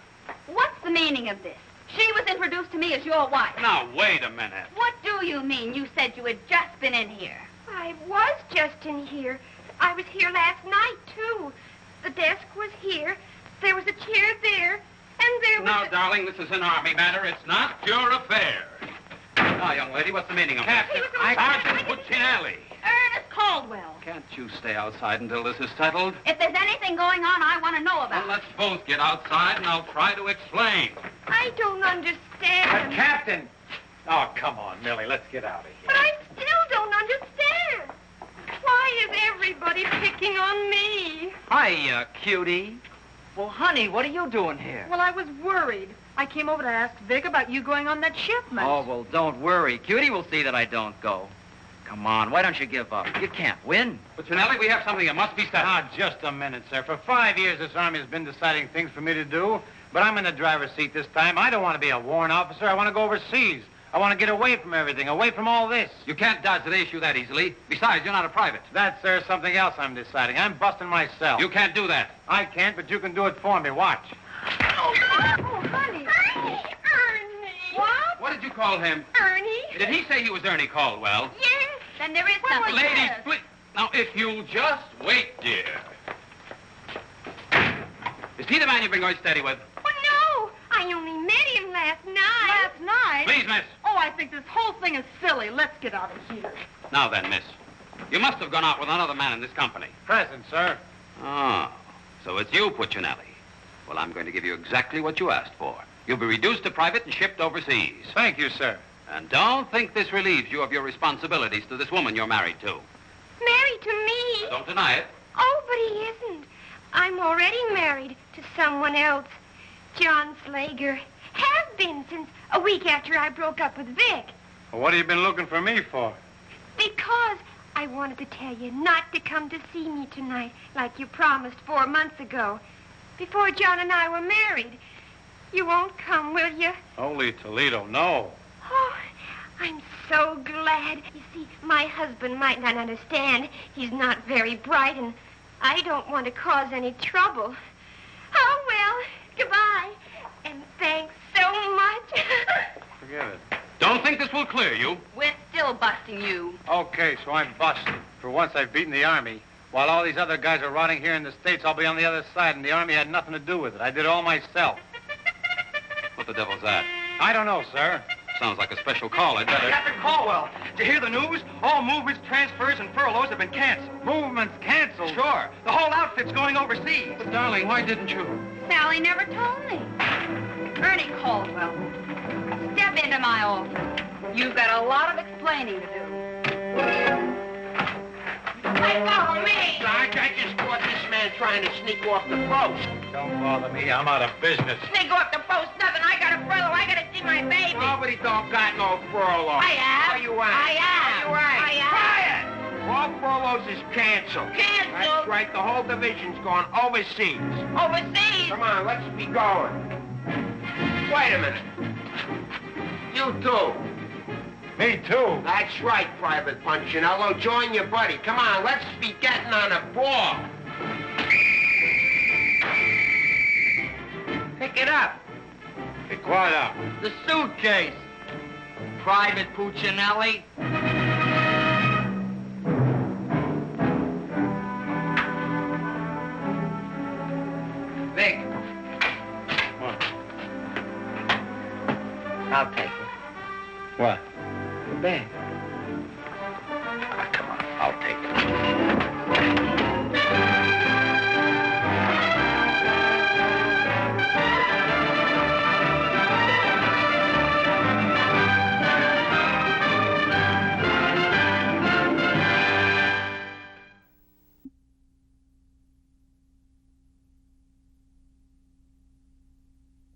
Speaker 10: What's the meaning of this? She was introduced to me as your wife.
Speaker 7: Now, wait a minute.
Speaker 10: What do you mean? You said you had just been in here.
Speaker 9: I was just in here. I was here last night, too. The desk was here. There was a chair there. And there was
Speaker 7: Now, darling, this is an Army matter. It's not your affair. Now, young lady, what's the meaning of that? Sergeant Puccinelli.
Speaker 10: Ernest Caldwell.
Speaker 7: Can't you stay outside until this is settled?
Speaker 10: If there's anything going on, I want to know about
Speaker 7: Well, let's both get outside, and I'll try to explain.
Speaker 9: I don't understand.
Speaker 6: Captain! Oh, come on, Millie. Let's get out of here.
Speaker 9: But I still don't understand. Why is everybody picking on me?
Speaker 8: Hiya, cutie. Well, honey, what are you doing here?
Speaker 20: Well, I was worried. I came over to ask Vic about you going on that shipment.
Speaker 8: Oh, well, don't worry. Cutie will see that I don't go. Come on, why don't you give up? You can't win.
Speaker 7: Puccinelli, we have something that must be settled.
Speaker 6: Ah, just a minute, sir. For 5 years, this Army has been deciding things for me to do, but I'm in the driver's seat this time. I don't want to be a warrant officer. I want to go overseas. I want to get away from everything, away from all this.
Speaker 7: You can't dodge the issue that easily. Besides, you're not a private.
Speaker 6: That's, sir, something else I'm deciding. I'm busting myself.
Speaker 7: You can't do that.
Speaker 6: I can't, but you can do it for me. Watch.
Speaker 9: Oh, honey. Ernie.
Speaker 10: What?
Speaker 7: What did you call him?
Speaker 9: Ernie.
Speaker 7: Did he say he was Ernie Caldwell?
Speaker 9: Yes.
Speaker 10: Then there is something.
Speaker 7: Ladies, please. Now, if you'll just wait, dear. Is he the man you've been going steady with?
Speaker 9: Oh, no. I only met him last night.
Speaker 20: Last night?
Speaker 7: Please, miss.
Speaker 20: Oh, I think this whole thing is silly. Let's get out of here.
Speaker 7: Now then, miss. You must have gone out with another man in this company.
Speaker 6: Present, sir.
Speaker 7: Oh, so it's you, Puccinelli. Well, I'm going to give you exactly what you asked for. You'll be reduced to private and shipped overseas.
Speaker 6: Thank you, sir.
Speaker 7: And don't think this relieves you of your responsibilities to this woman you're married to.
Speaker 9: Married to me?
Speaker 7: Don't deny it.
Speaker 9: Oh, but he isn't. I'm already married to someone else. John Slager. Have been since a week after I broke up with Vic.
Speaker 6: Well, what have you been looking for me for?
Speaker 9: Because I wanted to tell you not to come to see me tonight like you promised 4 months ago. Before John and I were married. You won't come, will you?
Speaker 6: Holy Toledo, no.
Speaker 9: Oh, I'm so glad. You see, my husband might not understand. He's not very bright, and I don't want to cause any trouble. Oh, well, goodbye. And thanks so much.
Speaker 6: Forget it.
Speaker 7: Don't think this will clear you.
Speaker 10: We're still busting you.
Speaker 6: Okay, so I'm busted. For once, I've beaten the Army. While all these other guys are rotting here in the States, I'll be on the other side, and the Army had nothing to do with it. I did it all myself.
Speaker 7: What the devil's that?
Speaker 6: I don't know, sir.
Speaker 7: Sounds like a special call. I'd better...
Speaker 18: Captain Caldwell, did you hear the news? All movements, transfers, and furloughs have been canceled.
Speaker 6: Movements canceled?
Speaker 18: Sure. The whole outfit's going overseas.
Speaker 7: But, darling, why didn't you?
Speaker 10: Sally never told me. Ernie Caldwell, step into my office. You've got a lot of explaining to do.
Speaker 2: Let go of me! Sarge, I just caught this man trying to sneak off the post.
Speaker 6: Don't bother me. I'm out of business.
Speaker 12: Sneak off the post, nothing. I got a furlough. I got to see my baby.
Speaker 2: Nobody don't got no furlough.
Speaker 12: I have.
Speaker 2: Oh, you ain't.
Speaker 12: I am.
Speaker 2: Oh, you ain't.
Speaker 12: I am.
Speaker 2: Quiet! All furloughs is canceled.
Speaker 12: Canceled?
Speaker 2: That's right. The whole division's gone overseas.
Speaker 12: Overseas?
Speaker 2: Come on, let's be going. Wait a minute. You too.
Speaker 6: Me too.
Speaker 2: That's right, Private Punchinello. Join your buddy. Come on, let's be getting on a ball. Pick it up.
Speaker 6: Pick what up?
Speaker 8: The suitcase. Private Puccinelli.
Speaker 2: Vic.
Speaker 6: What?
Speaker 2: I'll take it.
Speaker 6: What?
Speaker 2: The bag.